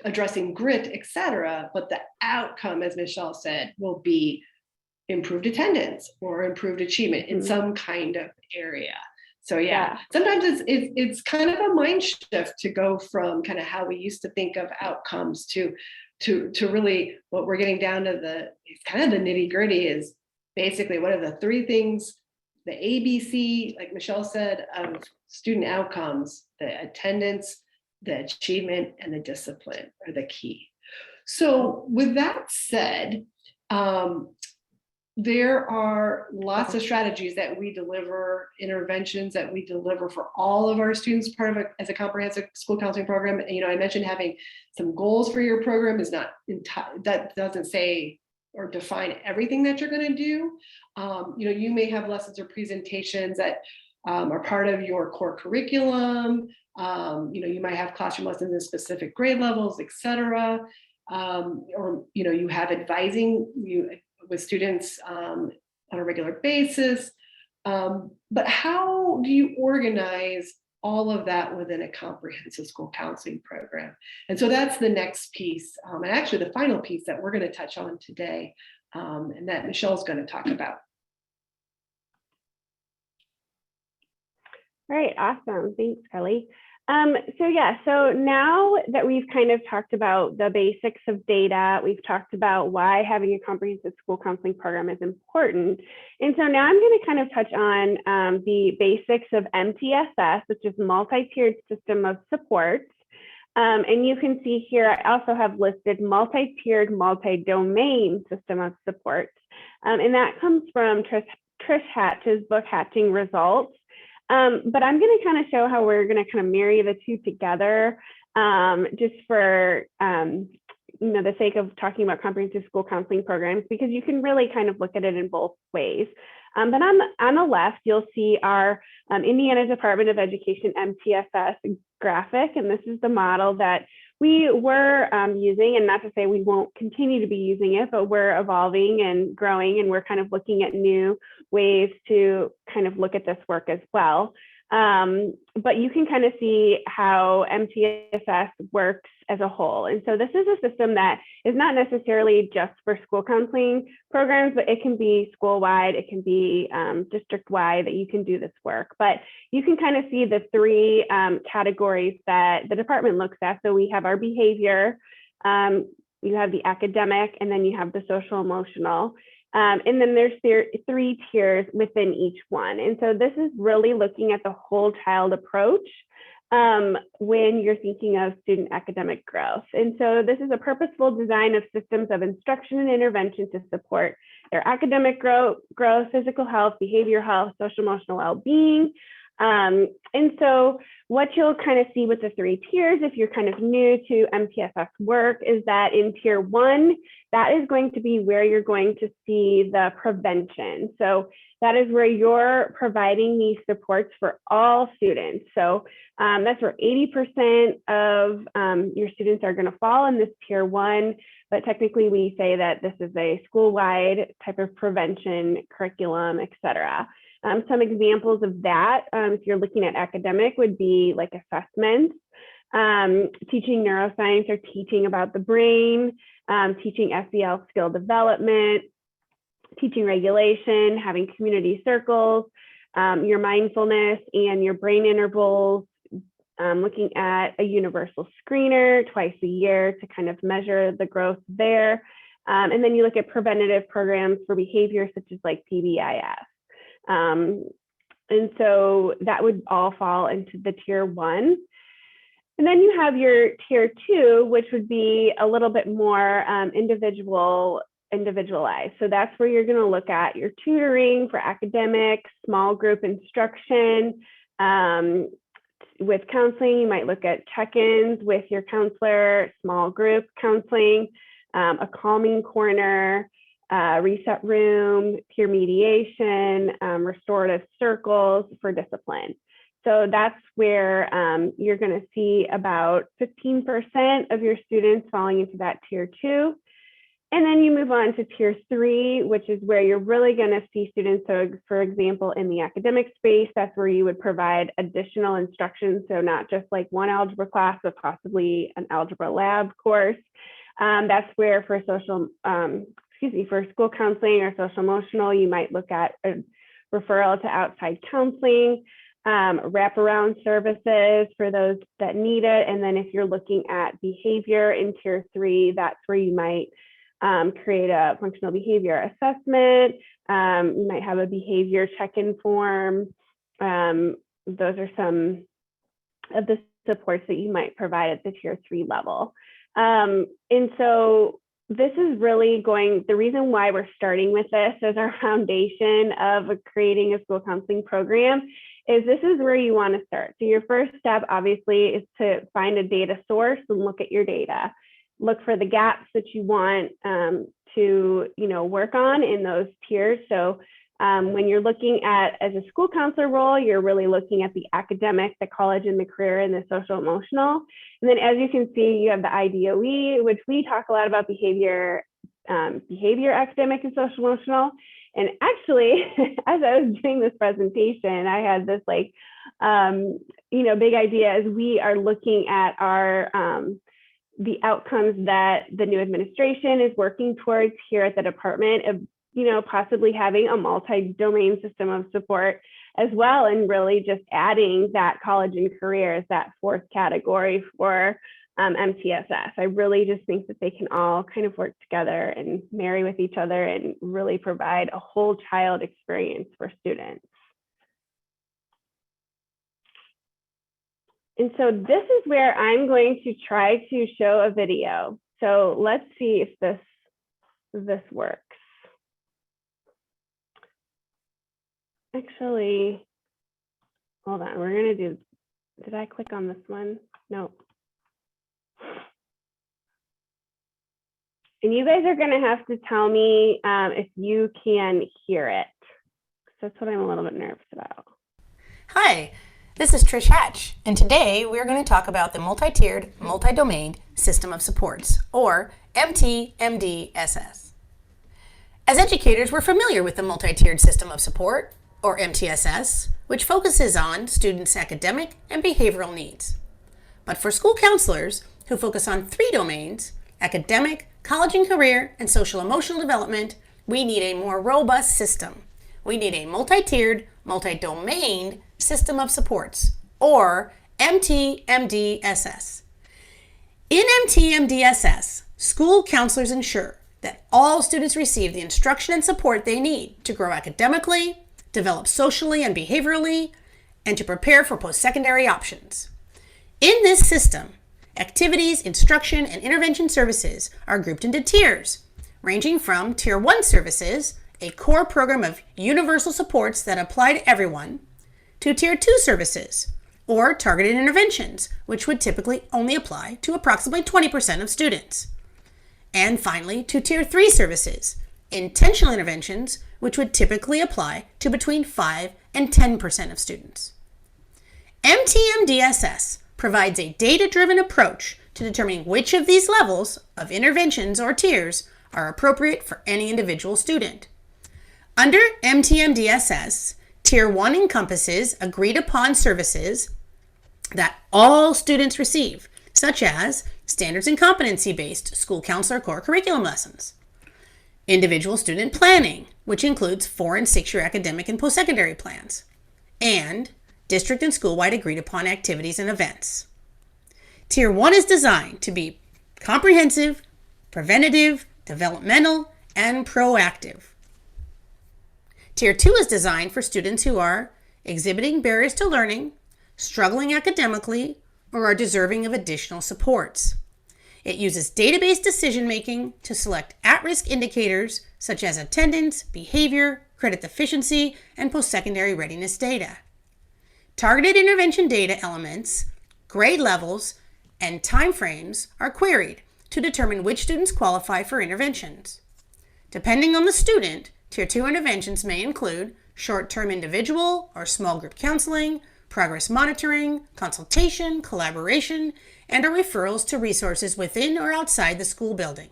addressing grit, etc. But the outcome, as Michelle said, will be improved attendance or improved achievement in some kind of area. So yeah, sometimes it's kind of a mind shift to go from kind of how we used to think of outcomes to really what we're getting down to it's kind of the nitty gritty is basically what are the three things, the ABC, like Michelle said, of student outcomes: the attendance, the achievement, and the discipline are the key. So with that said, there are lots of strategies that we deliver, interventions that we deliver for all of our students, part of as a comprehensive school counseling program. And, you know, I mentioned having some goals for your program is not that doesn't say or define everything that you're going to do. You know, you may have lessons or presentations that are part of your core curriculum. You might have classroom lessons in specific grade levels, et cetera. Or you have advising with students on a regular basis. But how do you organize all of that within a comprehensive school counseling program? And so that's the next piece, and actually the final piece that we're going to touch on today, and that Michelle's going to talk about. All right, awesome. Thanks, Kelly. So now that we've kind of talked about the basics of data, we've talked about why having a comprehensive school counseling program is important. And so now I'm going to kind of touch on the basics of MTFS, which is multi-tiered system of supports. And you can see here, I also have listed multi-tiered, multi-domain system of supports. And that comes from Trish Hatch's book, Hatching Results. But I'm going to kind of show how we're going to kind of marry the two together, just for the sake of talking about comprehensive school counseling programs, because you can really kind of look at it in both ways. But on the left, you'll see our Indiana Department of Education MTFS graphic, and this is the model that we were using, and not to say we won't continue to be using it, but we're evolving and growing, and we're kind of looking at new ways to kind of look at this work as well. But you can kind of see how MTFS works as a whole. And so this is a system that is not necessarily just for school counseling programs, but it can be school-wide, it can be district-wide that you can do this work. But you can kind of see the three categories that the department looks at. So we have our behavior, you have the academic, and then you have the social emotional. And then there's three tiers within each one. And so this is really looking at the whole child approach when you're thinking of student academic growth. And so this is a purposeful design of systems of instruction and intervention to support their academic growth, physical health, behavioral health, social emotional well-being. And so what you'll kind of see with the three tiers, if you're kind of new to MTFS work, is that in tier one, that is going to be where you're going to see the prevention. So that is where you're providing these supports for all students. So that's where 80% of your students are going to fall in this tier one, but technically we say that this is a school-wide type of prevention curriculum, et cetera. Some examples of that, if you're looking at academic, would be like assessments, teaching neuroscience or teaching about the brain, teaching SEL skill development, teaching regulation, having community circles, your mindfulness and your brain intervals, looking at a universal screener twice a year to kind of measure the growth there. And then you look at preventative programs for behavior such as like PBIS. And so that would all fall into the tier one. And then you have your tier two, which would be a little bit more individualized. So that's where you're going to look at your tutoring for academics, small group instruction. With counseling, you might look at check-ins with your counselor, small group counseling, a calming corner, reset room, peer mediation, restorative circles for discipline. So that's where you're going to see about 15% of your students falling into that tier two. And then you move on to tier three, which is where you're really going to see students. So for example, in the academic space, that's where you would provide additional instruction. So not just like one algebra class, but possibly an algebra lab course. That's where for for school counseling or social emotional, you might look at a referral to outside counseling, wraparound services for those that need it. And then if you're looking at behavior in tier three, that's where you might create a functional behavior assessment. You might have a behavior check-in form. Those are some of the supports that you might provide at the tier three level. And so this is really the reason why we're starting with this as our foundation of creating a school counseling program is this is where you want to start. So your first step obviously is to find a data source and look at your data. Look for the gaps that you want to work on in those tiers. So When you're looking at, as a school counselor role, you're really looking at the academic, the college and the career, and the social emotional. And then as you can see, you have the IDOE, which we talk a lot about behavior, academic and social emotional. And actually, as I was doing this presentation, I had this like, big idea as we are looking at our, the outcomes that the new administration is working towards here at the department of, possibly having a multi-domain system of support as well, and really just adding that college and career as that fourth category for MTFS. I really just think that they can all kind of work together and marry with each other and really provide a whole child experience for students. And so this is where I'm going to try to show a video. So let's see if this works. Actually, hold on, we're gonna do, did I click on this one? No. And you guys are gonna have to tell me if you can hear it. That's what I'm a little bit nervous about. Hi, this is Trish Hatch, and today we're going to talk about the multi-tiered, multi-domain system of supports, or MTMDSS. As educators, we're familiar with the multi-tiered system of support, or MTSS, which focuses on students' academic and behavioral needs. But for school counselors who focus on 3 domains, academic, college and career, and social emotional development, we need a more robust system. We need a multi-tiered, multi-domain system of supports, or MTMDSS. In MTMDSS, school counselors ensure that all students receive the instruction and support they need to grow academically, develop socially and behaviorally, and to prepare for post-secondary options. In this system, activities, instruction, and intervention services are grouped into tiers, ranging from Tier 1 services, a core program of universal supports that apply to everyone, to Tier 2 services, or targeted interventions, which would typically only apply to approximately 20% of students. And finally, to Tier 3 services, intentional interventions, which would typically apply to between 5 and 10% of students. MTMDSS provides a data-driven approach to determining which of these levels of interventions or tiers are appropriate for any individual student. Under MTMDSS, Tier 1 encompasses agreed upon services that all students receive, such as standards and competency-based school counselor core curriculum lessons, individual student planning, which includes 4- and 6-year academic and post-secondary plans, and district and school-wide agreed upon activities and events. Tier 1 is designed to be comprehensive, preventative, developmental, and proactive. Tier 2 is designed for students who are exhibiting barriers to learning, struggling academically, or are deserving of additional supports. It uses database decision-making to select at-risk indicators such as attendance, behavior, credit deficiency, and post-secondary readiness data. Targeted intervention data elements, grade levels, and timeframes are queried to determine which students qualify for interventions. Depending on the student, Tier 2 interventions may include short-term individual or small group counseling, progress monitoring, consultation, collaboration, and/or referrals to resources within or outside the school building.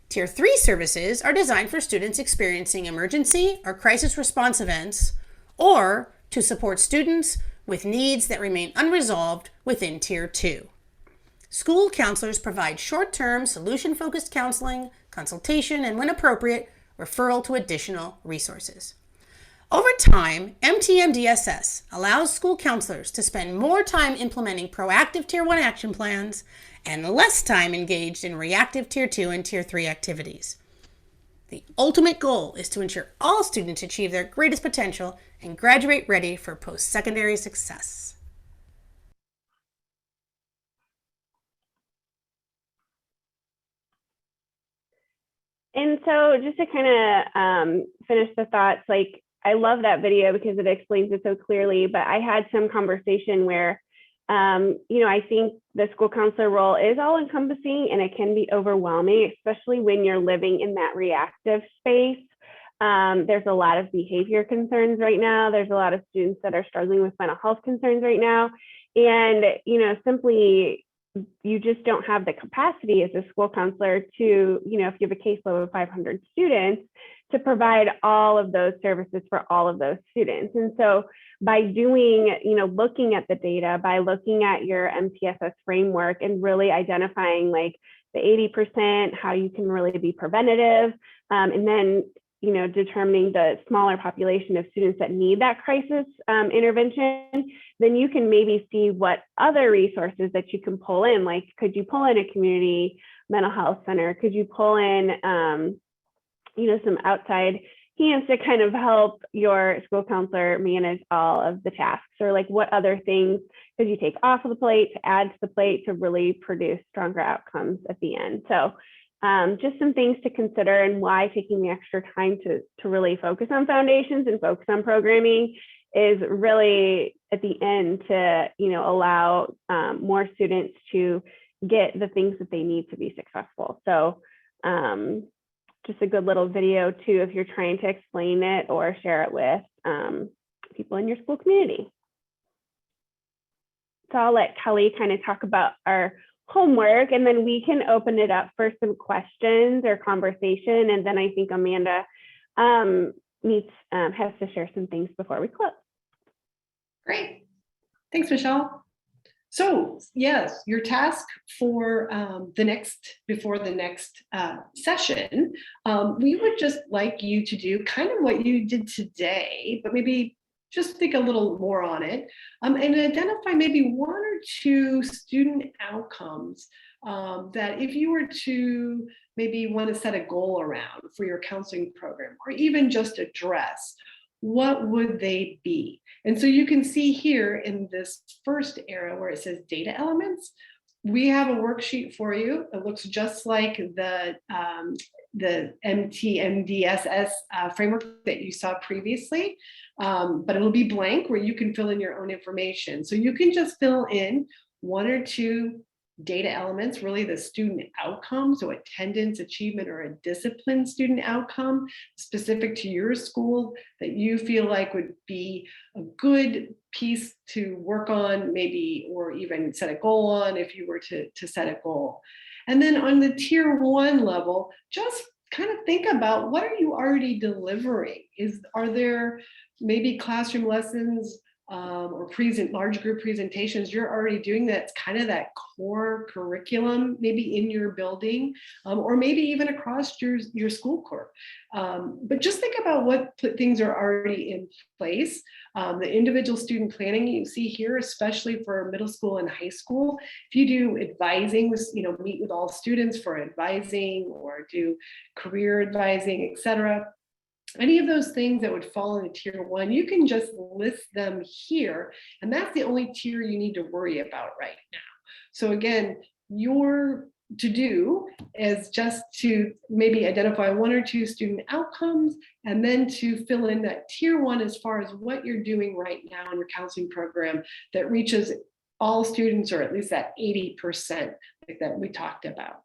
Tier 3 services are designed for students experiencing emergency or crisis response events, or to support students with needs that remain unresolved within Tier 2. School counselors provide short-term, solution-focused counseling, consultation, and when appropriate, referral to additional resources. Over time, MTMDSS allows school counselors to spend more time implementing proactive Tier 1 action plans and less time engaged in reactive Tier 2 and Tier 3 activities. The ultimate goal is to ensure all students achieve their greatest potential and graduate ready for post-secondary success. And so just to kind of finish the thoughts, like I love that video because it explains it so clearly, but I had some conversation where, I think the school counselor role is all encompassing and it can be overwhelming, especially when you're living in that reactive space There's a lot of behavior concerns right now. There's a lot of students that are struggling with mental health concerns right now. And, simply you just don't have the capacity as a school counselor to, if you have a caseload of 500 students, to provide all of those services for all of those students. And so by doing, looking at the data, by looking at your MTFS framework and really identifying like the 80%, how you can really be preventative, and then, determining the smaller population of students that need that crisis intervention, then you can maybe see what other resources that you can pull in. Like, could you pull in a community mental health center? Could you pull in, some outside hands to kind of help your school counselor manage all of the tasks? Or like, what other things could you take off of the plate to add to the plate to really produce stronger outcomes at the end? So just some things to consider, and why taking the extra time to really focus on foundations and focus on programming is really at the end to, allow more students to get the things that they need to be successful. So just a good little video too, if you're trying to explain it or share it with people in your school community. So I'll let Kelly kind of talk about our homework, and then we can open it up for some questions or conversation. And then I think Amanda has to share some things before we close. Great. Thanks, Michelle. So yes, your task for before the next session, we would just like you to do kind of what you did today, but maybe just think a little more on it, and identify maybe one or two student outcomes that if you were to maybe want to set a goal around for your counseling program, or even just address, what would they be? And so you can see here in this first area where it says data elements, we have a worksheet for you. It looks just like the MTMDSS framework that you saw previously, but it'll be blank where you can fill in your own information. So you can just fill in one or two data elements, really the student outcome, so attendance, achievement, or a discipline student outcome specific to your school that you feel like would be a good piece to work on, maybe, or even set a goal on if you were to set a goal. And then on the tier 1 level, just kind of think about, what are you already delivering? Are there maybe classroom lessons or large group presentations you're already doing that's kind of that core curriculum, maybe in your building, or maybe even across your school corp. But just think about what things are already in place. The individual student planning you see here, especially for middle school and high school, if you do advising with, meet with all students for advising, or do career advising, etc., any of those things that would fall into tier 1, you can just list them here. And that's the only tier you need to worry about right now. So again, your to do is just to maybe identify one or two student outcomes, and then to fill in that tier 1 as far as what you're doing right now in your counseling program that reaches all students, or at least that 80% like that we talked about.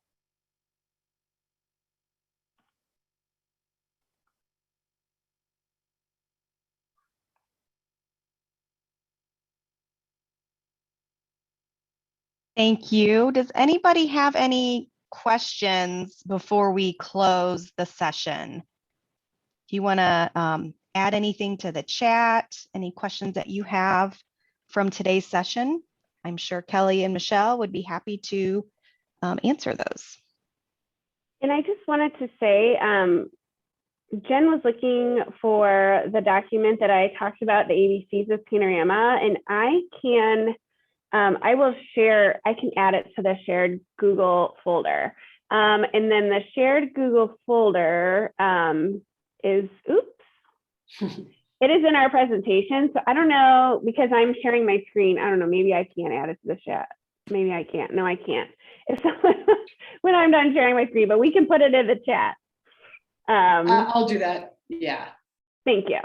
Thank you. Does anybody have any questions before we close the session? Do you want to add anything to the chat? Any questions that you have from today's session? I'm sure Kelly and Michelle would be happy to answer those. And I just wanted to say, Jen was looking for the document that I talked about, the ABCs of Panorama, and I will share, I can add it to the shared Google folder. And then the shared Google folder is, it is in our presentation. So I don't know, because I'm sharing my screen, I don't know, maybe I can't add it to the chat. Maybe I can't. No, I can't. If someone, when I'm done sharing my screen, but we can put it in the chat. I'll do that. Yeah. Thank you.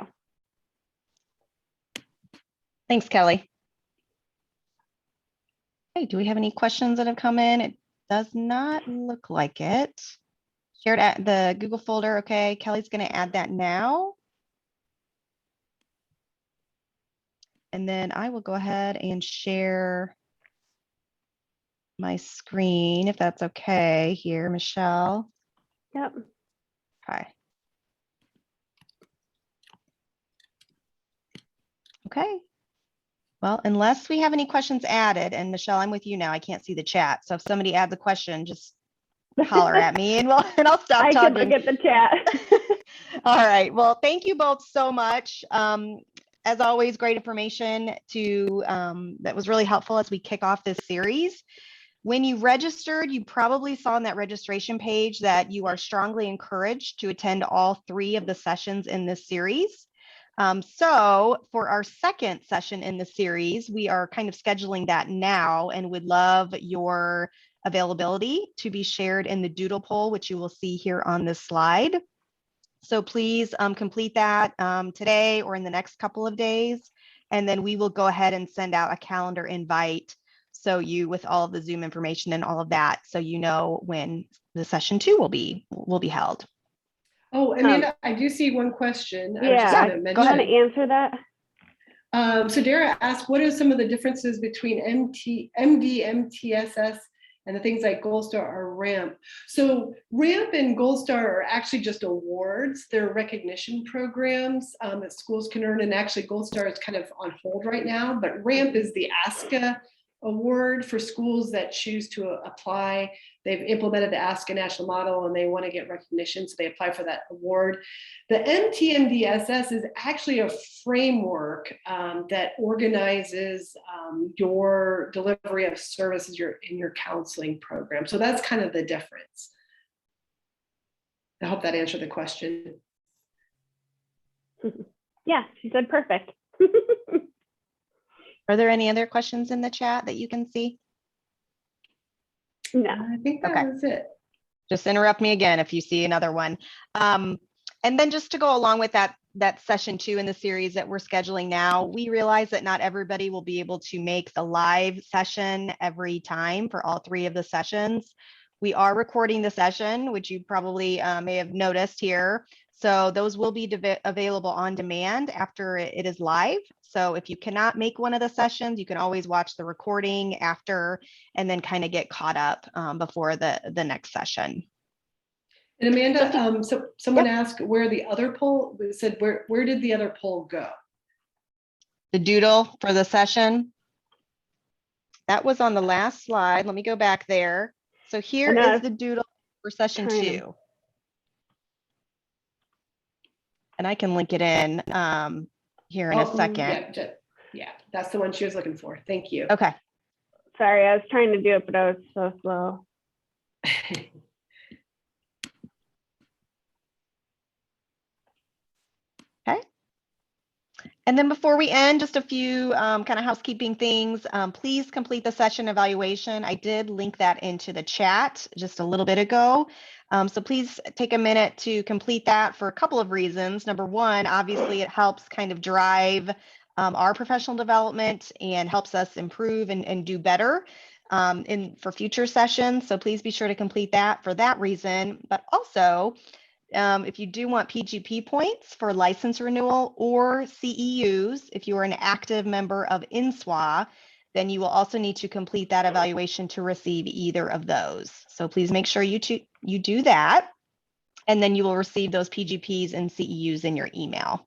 Thanks, Kelly. Hey, do we have any questions that have come in? It does not look like it. Shared at the Google folder. Okay, Kelly's going to add that now. And then I will go ahead and share my screen if that's okay here, Michelle. Yep. Okay. Okay. Well, unless we have any questions added, and Michelle, I'm with you now. I can't see the chat. So if somebody adds a question, just holler at me and I'll stop I talking. can look at the chat. All right. Well, thank you both so much. As always, great information that was really helpful as we kick off this series. When you registered, you probably saw on that registration page that you are strongly encouraged to attend all 3 of the sessions in this series. So for our second session in the series, we are kind of scheduling that now and would love your availability to be shared in the doodle poll, which you will see here on this slide. So please complete that today or in the next couple of days, and then we will go ahead and send out a calendar invite so you with all of the Zoom information and all of that, so you know when the session 2 will be held. Oh, Amanda, I do see one question. Yeah, go ahead and answer that. So Dara asked, what are some of the differences between MD, MTFS, and the things like Gold Star or RAMP? So RAMP and Gold Star are actually just awards. They're recognition programs that schools can earn. And actually Gold Star is kind of on hold right now, but RAMP is the ASCA award for schools that choose to apply. They've implemented the ASCA National Model and they want to get recognition, so they apply for that award. The MTMDSS is actually a framework that organizes your delivery of services in your counseling program. So that's kind of the difference. I hope that answered the question. Yeah, she said perfect. Are there any other questions in the chat that you can see? No, I think that was it. Just interrupt me again if you see another one. And then just to go along with that session 2 in the series that we're scheduling now, we realize that not everybody will be able to make the live session every time for all 3 of the sessions. We are recording the session, which you probably may have noticed here. So those will be available on demand after it is live. So if you cannot make one of the sessions, you can always watch the recording after and then kind of get caught up before the next session. And Amanda, so someone asked where the other poll said, where did the other poll go? The doodle for the session. That was on the last slide. Let me go back there. So here is the doodle for session 2. And I can link it in here in a second. Yeah, that's the one she was looking for. Thank you. Okay. Sorry, I was trying to do it, but I was so slow. Okay. And then before we end, just a few kind of housekeeping things. Please complete the session evaluation. I did link that into the chat just a little bit ago. So please take a minute to complete that for a couple of reasons. Number one, obviously it helps kind of drive our professional development and helps us improve and do better for future sessions. So please be sure to complete that for that reason. But also, if you do want PGP points for license renewal or CEUs, if you are an active member of INSWA, then you will also need to complete that evaluation to receive either of those. So please make sure you do that, and then you will receive those PGPs and CEUs in your email.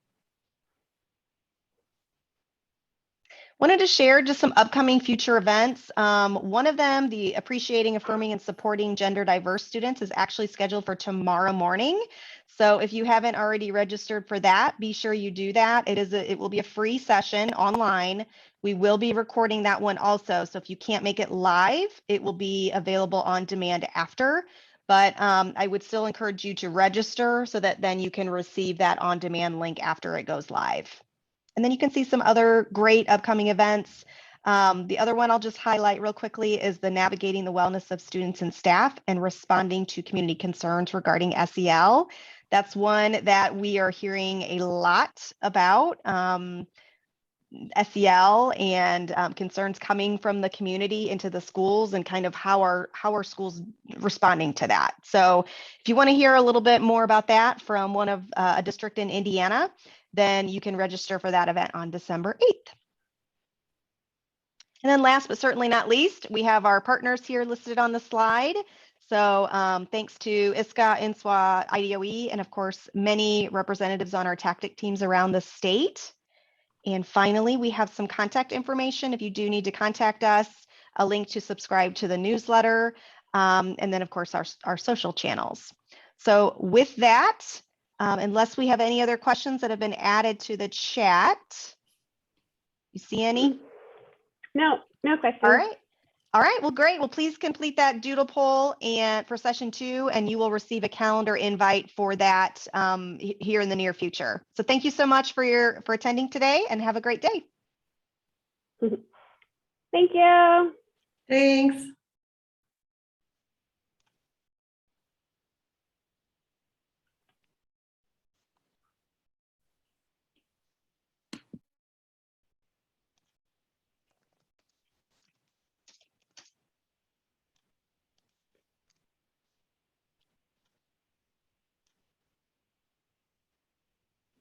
Wanted to share just some upcoming future events. One of them, the Appreciating, Affirming, and Supporting Gender Diverse Students, is actually scheduled for tomorrow morning. So if you haven't already registered for that, be sure you do that. It will be a free session online. We will be recording that one also. So if you can't make it live, it will be available on demand after. But I would still encourage you to register so that then you can receive that on-demand link after it goes live. And then you can see some other great upcoming events. The other one I'll just highlight real quickly is the Navigating the Wellness of Students and Staff and Responding to Community Concerns Regarding SEL. That's one that we are hearing a lot about. SEL and concerns coming from the community into the schools, and kind of how are schools responding to that. So if you want to hear a little bit more about that from one of a district in Indiana, then you can register for that event on December 8th. And then last but certainly not least, we have our partners here listed on the slide. So thanks to ASCA, INSWA, IDOE, and of course, many representatives on our tactic teams around the state. And finally, we have some contact information if you do need to contact us, a link to subscribe to the newsletter, and then of course, our social channels. So with that, unless we have any other questions that have been added to the chat, you see any? No questions. All right, well, great. Well, please complete that doodle poll and for session 2, and you will receive a calendar invite for that here in the near future. So thank you so much for attending today, and have a great day. Thank you. Thanks.